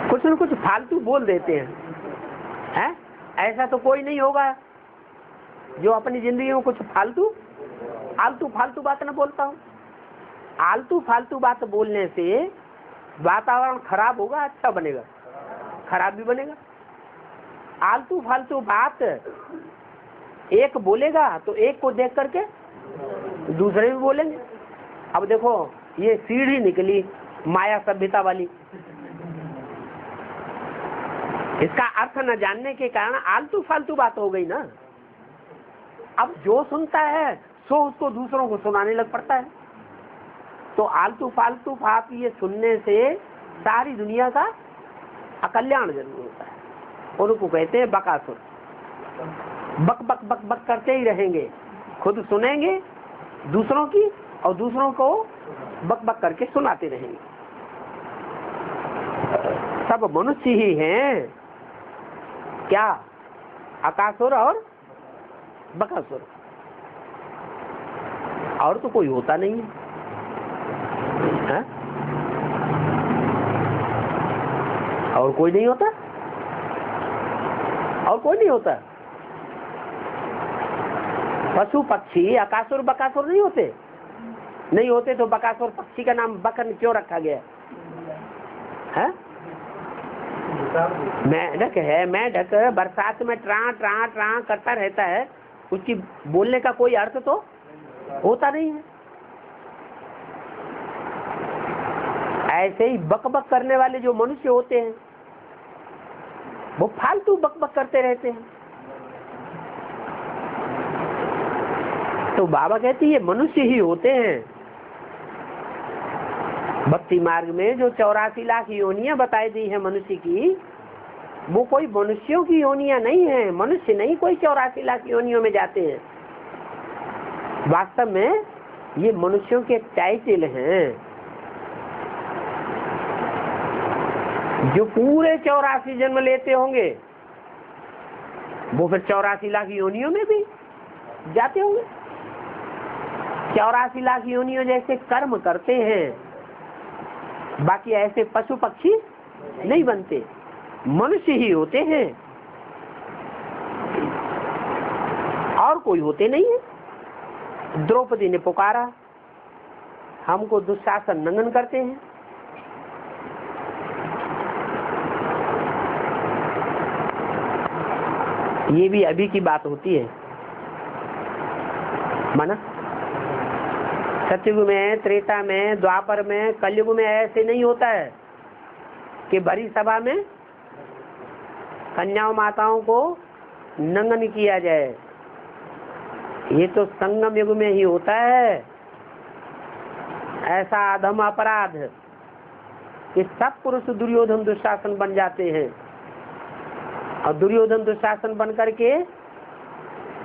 Speaker 1: कुछ न कुछ फालतू बोल देते हैं। ऐसा तो कोई नहीं होगा जो अपनी जिंदगी में कुछ आलतू फालतू बात न बोलता हूँ। आलतू फालतू बात बोलने से वातावरण खराब होगा, अच्छा बनेगा? खराब भी बनेगा। आलतू फालतू बात एक बोलेगा तो एक को देख करके दूसरे भी बोलेंगे। अब देखो ये सीढ़ी निकली माया सभ्यता वाली, इसका अर्थ न जानने के कारण आलतू फालतू बात हो गई ना। अब जो सुनता है सो उसको दूसरों को सुनाने लग पड़ता है। तो आलतू फालतू बात ये सुनने से सारी दुनिया का अकल्याण जरूर होता है। उनको कहते हैं बकासुर। बक बक बक बक करते ही रहेंगे, खुद सुनेंगे दूसरों की और दूसरों को बक बक करके सुनाते रहेंगे। सब मनुष्य ही हैं। क्या? अकासुर और बकासुर, और तो कोई होता नहीं है। और कोई नहीं होता, और कोई नहीं होता। पशु पक्षी अकासुर बकासुर नहीं होते। नहीं होते तो बकासुर पक्षी का नाम बकन क्यों रखा गया है? मेंढक है, मेंढक बरसात में ट्रा ट्रा ट्रा करता रहता है, उसकी बोलने का कोई अर्थ तो होता नहीं है। ऐसे ही बक बक करने वाले जो मनुष्य होते हैं वो फालतू बक बक करते रहते हैं। तो बाबा कहती है मनुष्य ही होते हैं। भक्ति मार्ग में जो 84 लाख योनियां बताई दी है मनुष्य की, वो कोई मनुष्यों की योनियां नहीं है। मनुष्य नहीं कोई 84 लाख योनियों में जाते हैं। वास्तव में ये मनुष्यों के टाइटल हैं जो पूरे 84 जन्म लेते होंगे, वो फिर 84 लाख योनियों में भी जाते होंगे। 84 लाख योनियों जैसे कर्म करते हैं, बाकी ऐसे पशु पक्षी नहीं बनते, मनुष्य ही होते हैं, और कोई होते नहीं है। द्रौपदी ने पुकारा, हमको दुशासन नंगन करते हैं। ये भी अभी की बात होती है माना। सतयुग में, त्रेता में, द्वापर में, कलयुग में ऐसे नहीं होता है कि भरी सभा में कन्याओं माताओं को नंगन किया जाए। ये तो संगम युग में ही होता है ऐसा अधम अपराध। कि सब पुरुष दुर्योधन दुशासन बन जाते हैं और दुर्योधन दुशासन बन करके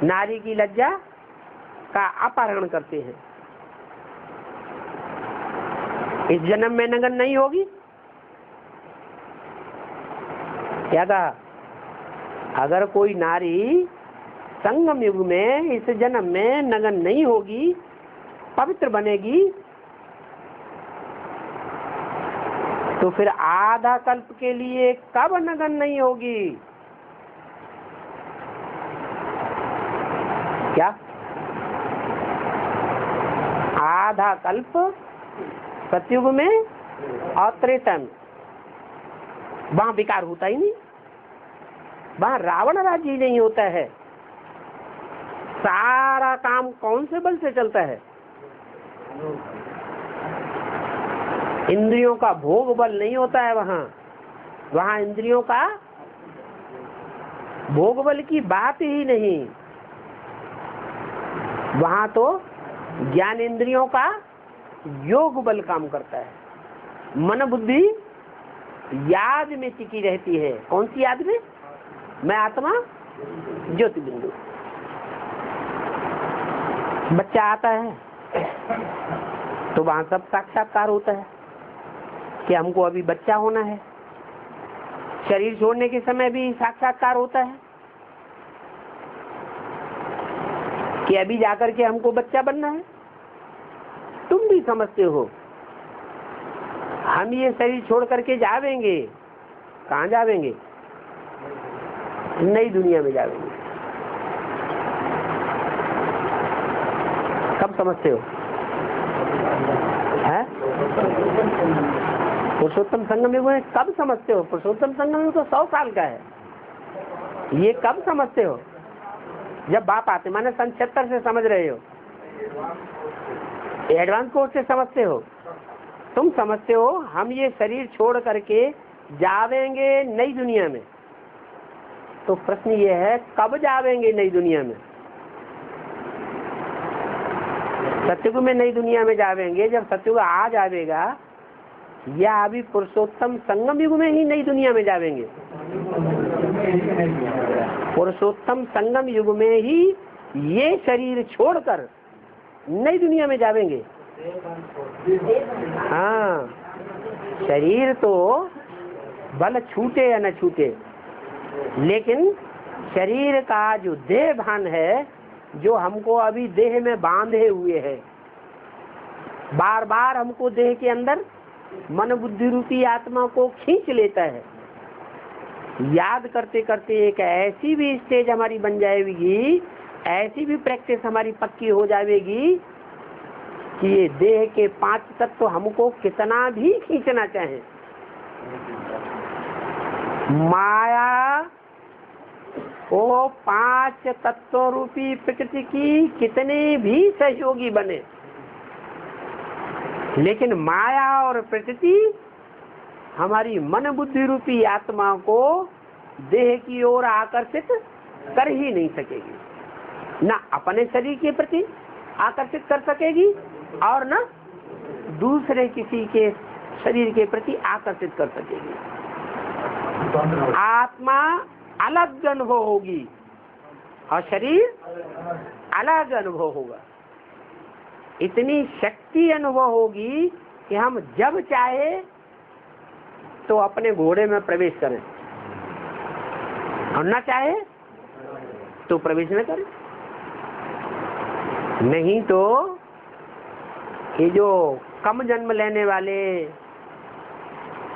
Speaker 1: नारी की लज्जा का अपहरण करते हैं। इस जन्म में नगन नहीं होगी, क्या कहा? अगर कोई नारी संगम युग में इस जन्म में नगन नहीं होगी, पवित्र बनेगी, तो फिर आधा कल्प के लिए कब नगन नहीं होगी? क्या आधा कल्प सतयुग में और त्रेता में वहां विकार होता ही नहीं, वहां रावण राज्य ही नहीं होता है। सारा काम कौन से बल से चलता है? इंद्रियों का भोग बल नहीं होता है वहां। वहां इंद्रियों का भोग बल की बात ही नहीं, वहां तो ज्ञान इंद्रियों का योग बल काम करता है। मन बुद्धि याद में टिकी रहती है। कौन सी याद में? मैं आत्मा ज्योति बिंदु। बच्चा आता है तो वहां सब साक्षात्कार होता है कि हमको अभी बच्चा होना है। शरीर छोड़ने के समय भी साक्षात्कार होता है कि अभी जाकर के हमको बच्चा बनना है। तुम भी समझते हो हम ये शरीर छोड़ करके जावेंगे। कहाँ जावेंगे? नई दुनिया में जावेंगे। कब समझते हो? है पुरुषोत्तम संगम युग में कब समझते हो? पुरुषोत्तम संगम युग तो 100 साल का है। ये कब समझते हो? जब बाप आते, माने सन 76 से समझ रहे हो, एडवांस कोर्स से समझते हो। तुम समझते हो हम ये शरीर छोड़ करके जावेंगे नई दुनिया में। तो प्रश्न ये है कब जावेंगे नई दुनिया में? सतयुग में नई दुनिया में जावेंगे जब सतयुग आ जाएगा, या अभी पुरुषोत्तम संगम युग में ही नई दुनिया में जावेंगे? पुरुषोत्तम संगम युग में ही ये शरीर छोड़कर नई दुनिया में जावेंगे। हाँ, शरीर तो भले छूटे या न छूटे, लेकिन शरीर का जो देह भान है, जो हमको अभी देह में बांधे हुए है, बार बार हमको देह के अंदर मन बुद्धि रूपी आत्मा को खींच लेता है। याद करते करते एक ऐसी भी स्टेज हमारी बन जाएगी, ऐसी भी प्रैक्टिस हमारी पक्की हो जाएगी कि ये देह के 5 तत्व हमको कितना भी खींचना चाहे, माया वो 5 तत्व रूपी प्रकृति की कितने भी सहयोगी बने, लेकिन माया और प्रकृति हमारी मन बुद्धि रूपी आत्मा को देह की ओर आकर्षित कर ही नहीं सकेगी। ना अपने शरीर के प्रति आकर्षित कर सकेगी और न दूसरे किसी के शरीर के प्रति आकर्षित कर सकेगी। आत्मा अलग अनुभव होगी और शरीर अलग अनुभव होगा। इतनी शक्ति अनुभव होगी कि हम जब चाहे तो अपने घोड़े में प्रवेश करें और न चाहे तो प्रवेश न करें। नहीं तो ये जो कम जन्म लेने वाले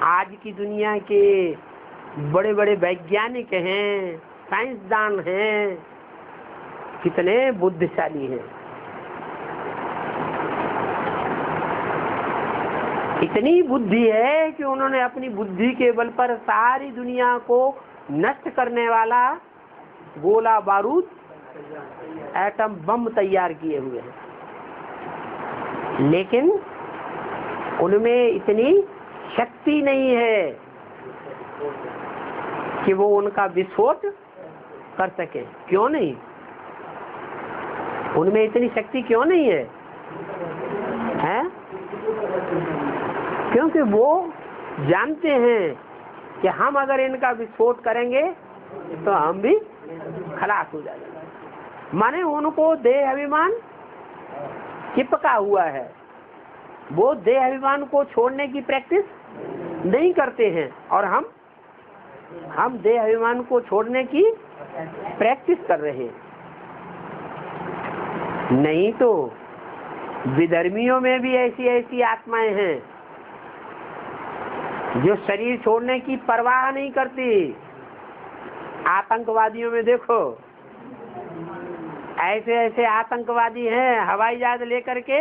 Speaker 1: आज की दुनिया के बड़े बड़े वैज्ञानिक हैं, साइंसदान हैं, कितने बुद्धिशाली हैं, इतनी बुद्धि है कि उन्होंने अपनी बुद्धि के बल पर सारी दुनिया को नष्ट करने वाला गोला बारूद, एटम बम तैयार किए हुए हैं, लेकिन उनमें इतनी शक्ति नहीं है कि वो उनका विस्फोट कर सके। क्यों नहीं? उनमें इतनी शक्ति क्यों नहीं है? हैं? क्योंकि वो जानते हैं कि हम अगर इनका विस्फोट करेंगे तो हम भी खलास हो जाएंगे। माने उनको देह अभिमान चिपका हुआ है, वो देह अभिमान को छोड़ने की प्रैक्टिस नहीं करते हैं, और हम देह अभिमान को छोड़ने की प्रैक्टिस कर रहे हैं। नहीं तो विधर्मियों में भी ऐसी ऐसी आत्माएं हैं जो शरीर छोड़ने की परवाह नहीं करती। आतंकवादियों में देखो, ऐसे ऐसे आतंकवादी हैं, हवाई जहाज लेकर के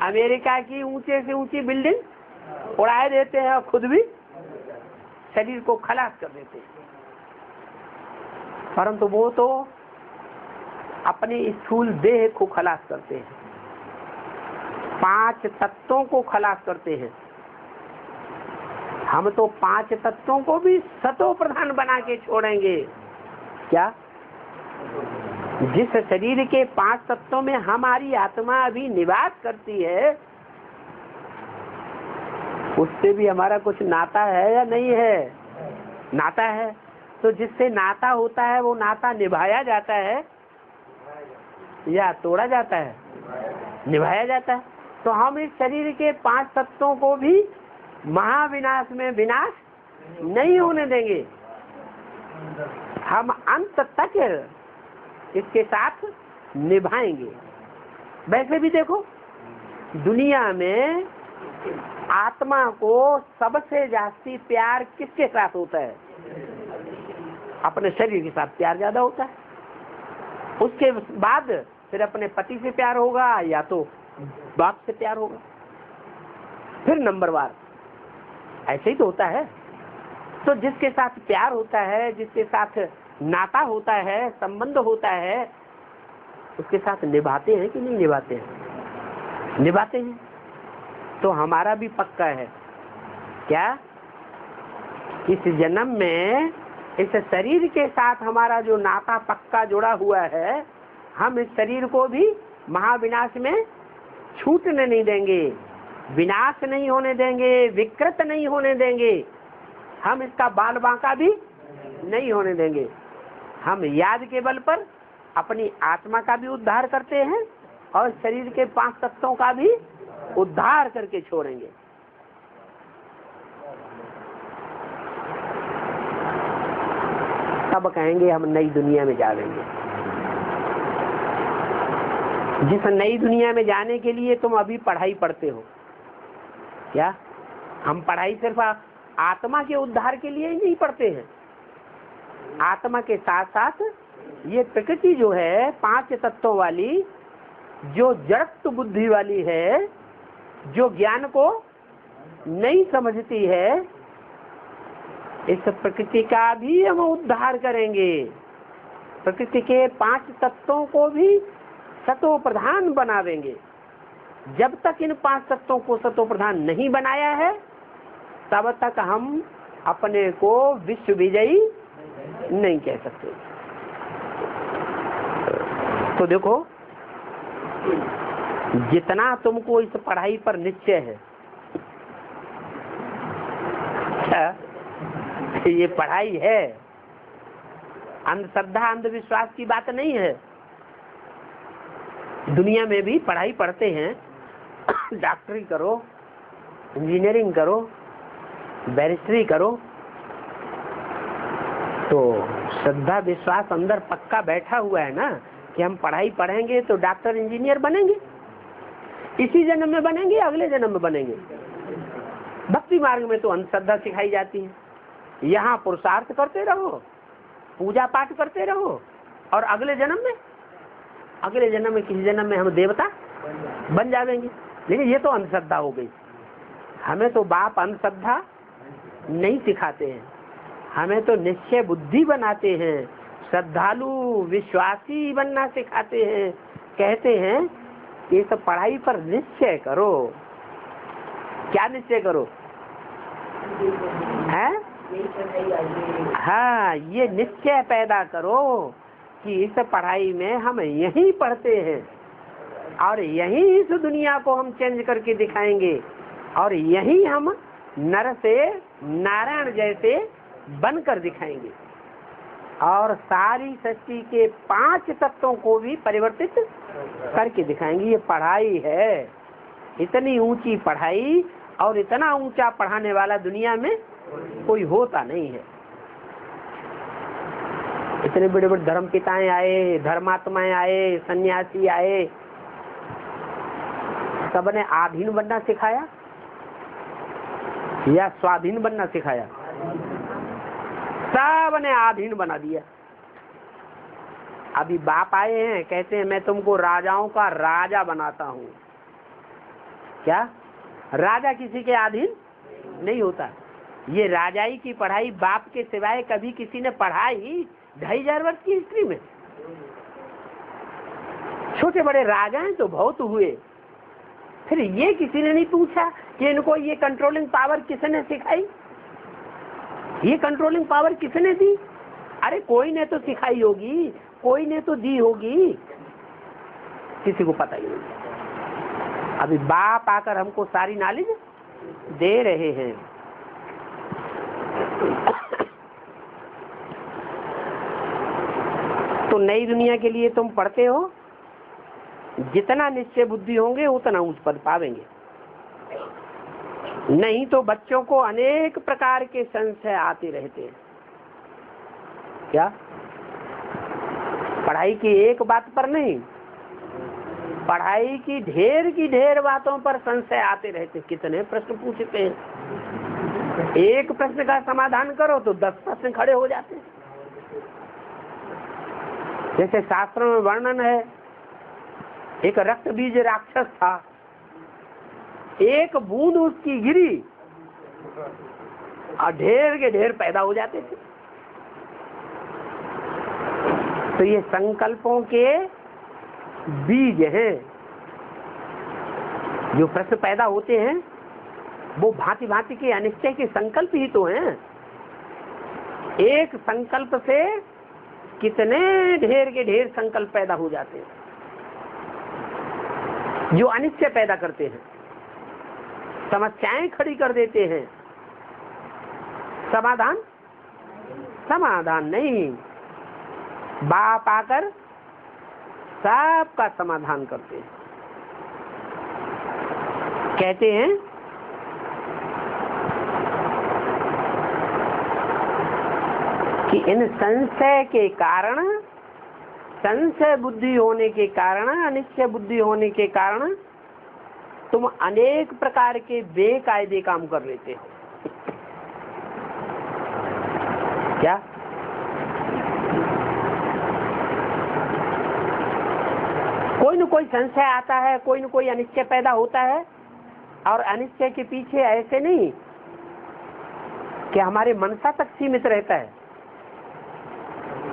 Speaker 1: अमेरिका की ऊंचे से ऊंची बिल्डिंग उड़ाए देते हैं और खुद भी शरीर को खलास कर देते हैं। परंतु वो तो अपने स्थूल देह को खलास करते हैं, 5 तत्वों को खलास करते हैं। हम तो 5 तत्वों को भी सतो प्रधान बना के छोड़ेंगे। क्या? जिस शरीर के 5 तत्वों में हमारी आत्मा अभी निवास करती है, उससे भी हमारा कुछ नाता है या नहीं है? नाता है। तो जिससे नाता होता है वो नाता निभाया जाता है या तोड़ा जाता है? निभाया जाता है। तो हम इस शरीर के 5 तत्वों को भी महाविनाश में विनाश नहीं होने देंगे। हम अंत तक इसके साथ निभाएंगे। वैसे भी देखो, दुनिया में आत्मा को सबसे जास्ती प्यार किसके साथ होता है? अपने शरीर के साथ प्यार ज्यादा होता है। उसके बाद फिर अपने पति से प्यार होगा या तो बाप से प्यार होगा, फिर नंबरवार। ऐसे ही तो होता है। तो जिसके साथ प्यार होता है, जिसके साथ नाता होता है, संबंध होता है, उसके साथ निभाते हैं कि नहीं निभाते हैं? निभाते हैं। तो हमारा भी पक्का है क्या? इस जन्म में इस शरीर के साथ हमारा जो नाता पक्का जुड़ा हुआ है, हम इस शरीर को भी महाविनाश में छूटने नहीं देंगे, विनाश नहीं होने देंगे, विकृत नहीं होने देंगे, हम इसका बाल बांका भी नहीं होने देंगे। हम याद के बल पर अपनी आत्मा का भी उद्धार करते हैं और शरीर के 5 तत्वों का भी उद्धार करके छोड़ेंगे। तब कहेंगे हम नई दुनिया में जाएंगे। जिस नई दुनिया में जाने के लिए तुम अभी पढ़ाई पढ़ते हो, क्या हम पढ़ाई सिर्फ आत्मा के उद्धार के लिए ही नहीं पढ़ते हैं? आत्मा के साथ साथ ये प्रकृति जो है 5 तत्वों वाली, जो जड़त्व बुद्धि वाली है, जो ज्ञान को नहीं समझती है, इस प्रकृति का भी हम उद्धार करेंगे। प्रकृति के 5 तत्वों को भी सतो प्रधान बनावेंगे। जब तक इन 5 तत्वों को सतो प्रधान नहीं बनाया है, तब तक हम अपने को विश्व विजयी नहीं कह सकते। तो देखो, जितना तुमको इस पढ़ाई पर निश्चय है, क्या ये पढ़ाई है, अंधश्रद्धा अंधविश्वास की बात नहीं है। दुनिया में भी पढ़ाई पढ़ते हैं, डॉक्टरी करो, इंजीनियरिंग करो, बैरिस्ट्री करो, तो श्रद्धा विश्वास अंदर पक्का बैठा हुआ है ना कि हम पढ़ाई पढ़ेंगे तो डॉक्टर इंजीनियर बनेंगे। इसी जन्म में बनेंगे, अगले जन्म में बनेंगे। भक्ति मार्ग में तो अंधश्रद्धा सिखाई जाती है। यहाँ पुरुषार्थ करते रहो, पूजा पाठ करते रहो, और अगले जन्म में किसी जन्म में हम देवता बन जाएंगे। लेकिन ये तो अंधश्रद्धा हो गई। हमें तो बाप अंधश्रद्धा नहीं सिखाते हैं, हमें तो निश्चय बुद्धि बनाते हैं, श्रद्धालु विश्वासी बनना सिखाते हैं। कहते हैं ये सब पढ़ाई पर निश्चय करो। क्या निश्चय करो? है? हाँ, ये निश्चय पैदा करो कि इस पढ़ाई में हम यही पढ़ते हैं और यही इस दुनिया को हम चेंज करके दिखाएंगे और यही हम नर से नारायण जैसे बनकर दिखाएंगे और सारी सृष्टि के 5 तत्वों को भी परिवर्तित करके दिखाएंगे। ये पढ़ाई है, इतनी ऊंची पढ़ाई और इतना ऊंचा पढ़ाने वाला दुनिया में कोई होता नहीं है। इतने बड़े बड़े धर्म पिताएं आए, धर्मात्माएं आए, सन्यासी आए, सबने आधीन बनना सिखाया या स्वाधीन बनना सिखाया? सबने आधीन बना दिया। अभी बाप आए हैं, कहते हैं मैं तुमको राजाओं का राजा बनाता हूँ। क्या राजा किसी के अधीन नहीं होता? ये राजाई की पढ़ाई बाप के सिवाय कभी किसी ने पढ़ाई 2500 वर्ष की हिस्ट्री में? छोटे बड़े राजाएं तो बहुत हुए, फिर ये किसी ने नहीं पूछा कि इनको ये कंट्रोलिंग पावर किसने सिखाई, ये कंट्रोलिंग पावर किसने दी? अरे कोई ने तो सिखाई होगी, कोई ने तो दी होगी, किसी को पता ही नहीं। अभी बाप आकर हमको सारी नॉलेज दे रहे हैं। तो नई दुनिया के लिए तुम पढ़ते हो, जितना निश्चय बुद्धि होंगे उतना ऊंच पद पावेंगे। नहीं तो बच्चों को अनेक प्रकार के संशय आते रहते हैं। क्या पढ़ाई की एक बात पर नहीं, पढ़ाई की ढेर बातों पर संशय आते रहते। कितने प्रश्न पूछते हैं, एक प्रश्न का समाधान करो तो 10 प्रश्न खड़े हो जाते हैं। जैसे शास्त्रों में वर्णन है, एक रक्त बीज राक्षस था, एक बूंद उसकी गिरी और ढेर के ढेर पैदा हो जाते थे। तो ये संकल्पों के बीज हैं। जो प्रश्न पैदा होते हैं वो भांति भांति के अनिश्चय के संकल्प ही तो हैं। एक संकल्प से कितने ढेर के ढेर संकल्प पैदा हो जाते हैं जो अनिश्चय पैदा करते हैं, समस्याएं खड़ी कर देते हैं। समाधान नहीं, बाप आकर सबका समाधान करते हैं। कहते हैं कि इन संशय के कारण, संशय बुद्धि होने के कारण, अनिश्चय बुद्धि होने के कारण तुम अनेक प्रकार के बेकायदे काम कर लेते हो। क्या कोई न कोई संशय आता है, कोई न कोई अनिश्चय पैदा होता है, और अनिश्चय के पीछे ऐसे नहीं कि हमारे मनसा तक सीमित रहता है।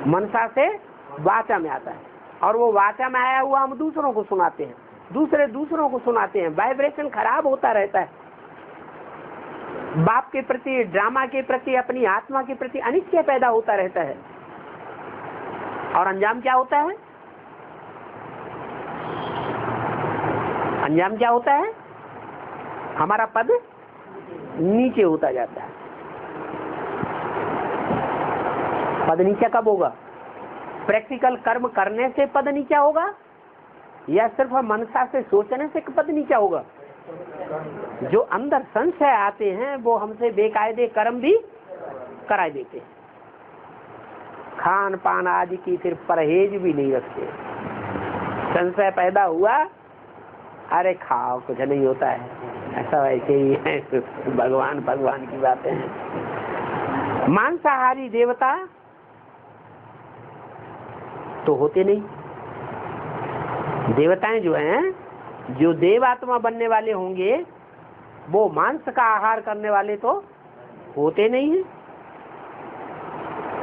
Speaker 1: मनसा से वाचा में आता है, और वो वाचा में आया हुआ हम दूसरों को सुनाते हैं, दूसरों को सुनाते हैं। वाइब्रेशन खराब होता रहता है। बाप के प्रति, ड्रामा के प्रति, अपनी आत्मा के प्रति अनिश्चय पैदा होता रहता है, और अंजाम क्या होता है? अंजाम क्या होता है? हमारा पद नीचे होता जाता है। पद नीचा कब होगा? प्रैक्टिकल कर्म करने से पद नीचा होगा, या सिर्फ मनसा से सोचने से पद नीचा होगा? जो अंदर संशय आते हैं वो हमसे बेकायदे कर्म भी करा देते हैं। खान पान आदि की फिर परहेज भी नहीं रखते। संशय पैदा हुआ, अरे खाओ कुछ नहीं होता है, ऐसा वैसे ही है। भगवान की बातें हैं। मांसाहारी देवता तो होते नहीं। देवताएं जो हैं, जो देवात्मा बनने वाले होंगे, वो मांस का आहार करने वाले तो होते नहीं हैं।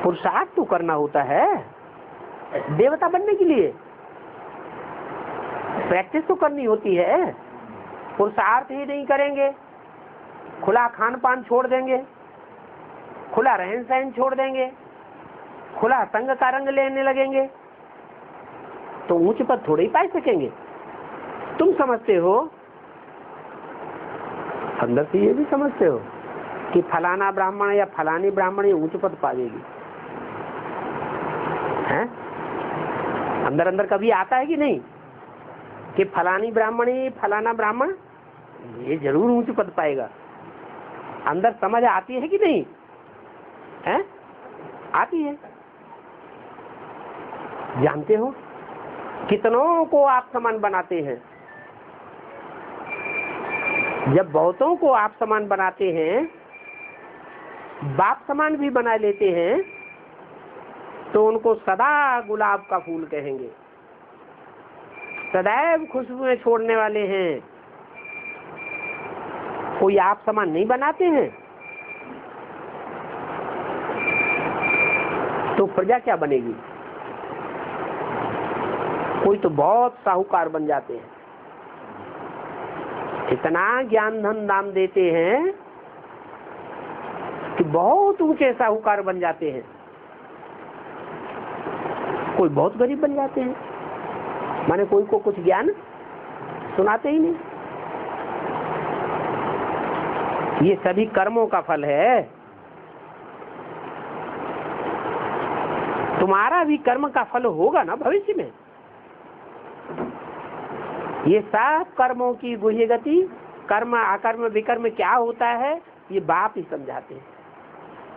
Speaker 1: पुरुषार्थ तो करना होता है देवता बनने के लिए, प्रैक्टिस तो करनी होती है। पुरुषार्थ ही नहीं करेंगे, खुला खान पान छोड़ देंगे, खुला रहन सहन छोड़ देंगे, खुला संग का रंग लेने लगेंगे, तो ऊंच पद थोड़े ही पा सकेंगे। तुम समझते हो, अंदर से ये भी समझते हो कि फलाना ब्राह्मण या फलानी ब्राह्मणी ऊंच पद पावेगी, हैं? अंदर अंदर कभी आता है कि नहीं कि फलानी ब्राह्मणी फलाना ब्राह्मण ये जरूर ऊंच पद पाएगा? अंदर समझ आती है कि नहीं है? आती है। जानते हो कितनों को आप समान बनाते हैं। जब बहुतों को आप समान बनाते हैं, बाप समान भी बना लेते हैं, तो उनको सदा गुलाब का फूल कहेंगे, सदैव खुशबुएं छोड़ने वाले हैं। कोई आप समान नहीं बनाते हैं तो प्रजा क्या बनेगी? कोई तो बहुत साहूकार बन जाते हैं, इतना ज्ञान धन दाम देते हैं कि बहुत ऊंचे साहूकार बन जाते हैं। कोई बहुत गरीब बन जाते हैं, माने कोई को कुछ ज्ञान सुनाते ही नहीं। ये सभी कर्मों का फल है। तुम्हारा भी कर्म का फल होगा ना भविष्य में। ये सब कर्मों की गुह्य गति, कर्म अकर्म विकर्म क्या होता है, ये बाप ही समझाते हैं।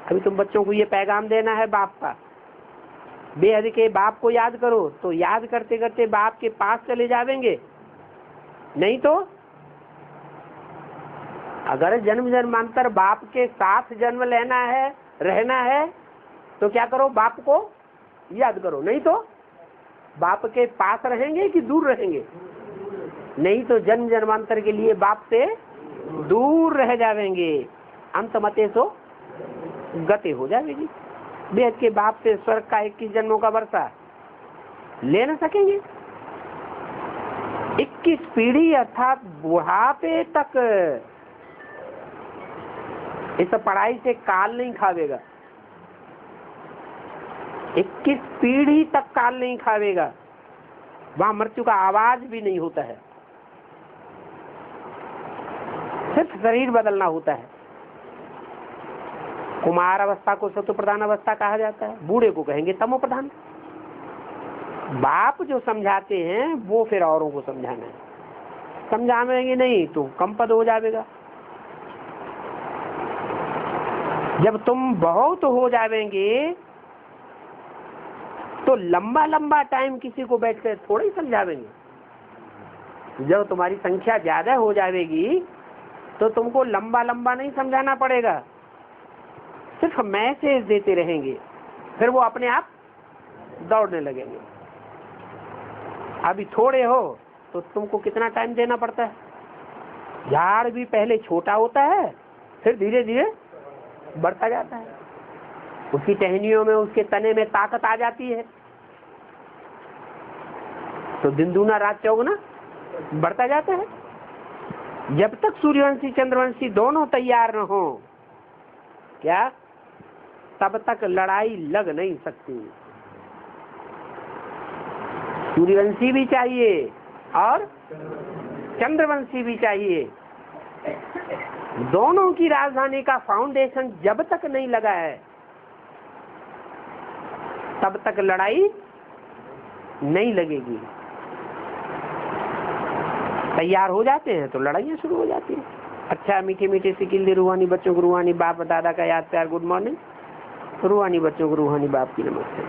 Speaker 1: अभी तुम बच्चों को ये पैगाम देना है बाप का, बेहद के बाप को याद करो, तो याद करते करते बाप के पास चले जावेंगे। नहीं तो अगर जन्म जन्मांतर बाप के साथ जन्म लेना है, रहना है, तो क्या करो? बाप को याद करो। नहीं तो बाप के पास रहेंगे कि दूर रहेंगे? नहीं तो जन्म जन्मांतर के लिए बाप से दूर रह जावेंगे। अंत मते सो गति हो जाएगी। बेहद के बाप से स्वर्ग का 21 जन्मों का वर्षा ले न सकेंगे। 21 पीढ़ी अर्थात बुढ़ापे तक इस पढ़ाई से काल नहीं खावेगा। 21 पीढ़ी तक काल नहीं खावेगा। वहां मृत्यु का आवाज भी नहीं होता है, सिर्फ शरीर बदलना होता है। कुमार अवस्था को सत्व प्रधान अवस्था कहा जाता है, बूढ़े को कहेंगे तमो प्रधान। बाप जो समझाते हैं वो फिर औरों को समझाना है। समझावेंगे नहीं तो कम पद हो जाएगा। जब तुम बहुत हो जावेंगे तो लंबा लंबा टाइम किसी को बैठ कर थोड़ा ही समझावेंगे। जब तुम्हारी संख्या ज्यादा हो जाएगी तो तुमको लंबा लंबा नहीं समझाना पड़ेगा, सिर्फ मैसेज देते रहेंगे, फिर वो अपने आप दौड़ने लगेंगे। अभी थोड़े हो तो तुमको कितना टाइम देना पड़ता है। झाड़ भी पहले छोटा होता है, फिर धीरे धीरे बढ़ता जाता है। उसकी टहनियों में, उसके तने में ताकत आ जाती है, तो दिन दूना रात चौगुना बढ़ता जाता है। जब तक सूर्यवंशी चंद्रवंशी दोनों तैयार न हो, क्या, तब तक लड़ाई लग नहीं सकती। सूर्यवंशी भी चाहिए और चंद्रवंशी भी चाहिए। दोनों की राजधानी का फाउंडेशन जब तक नहीं लगा है, तब तक लड़ाई नहीं लगेगी। तैयार हो जाते हैं तो लड़ाइयाँ शुरू हो जाती है। अच्छा, मीठे मीठे सिकिल रूहानी बच्चों को रूहानी बाप दादा का याद प्यार गुड मॉर्निंग। रूहानी बच्चों को रूहानी बाप की नमस्ते।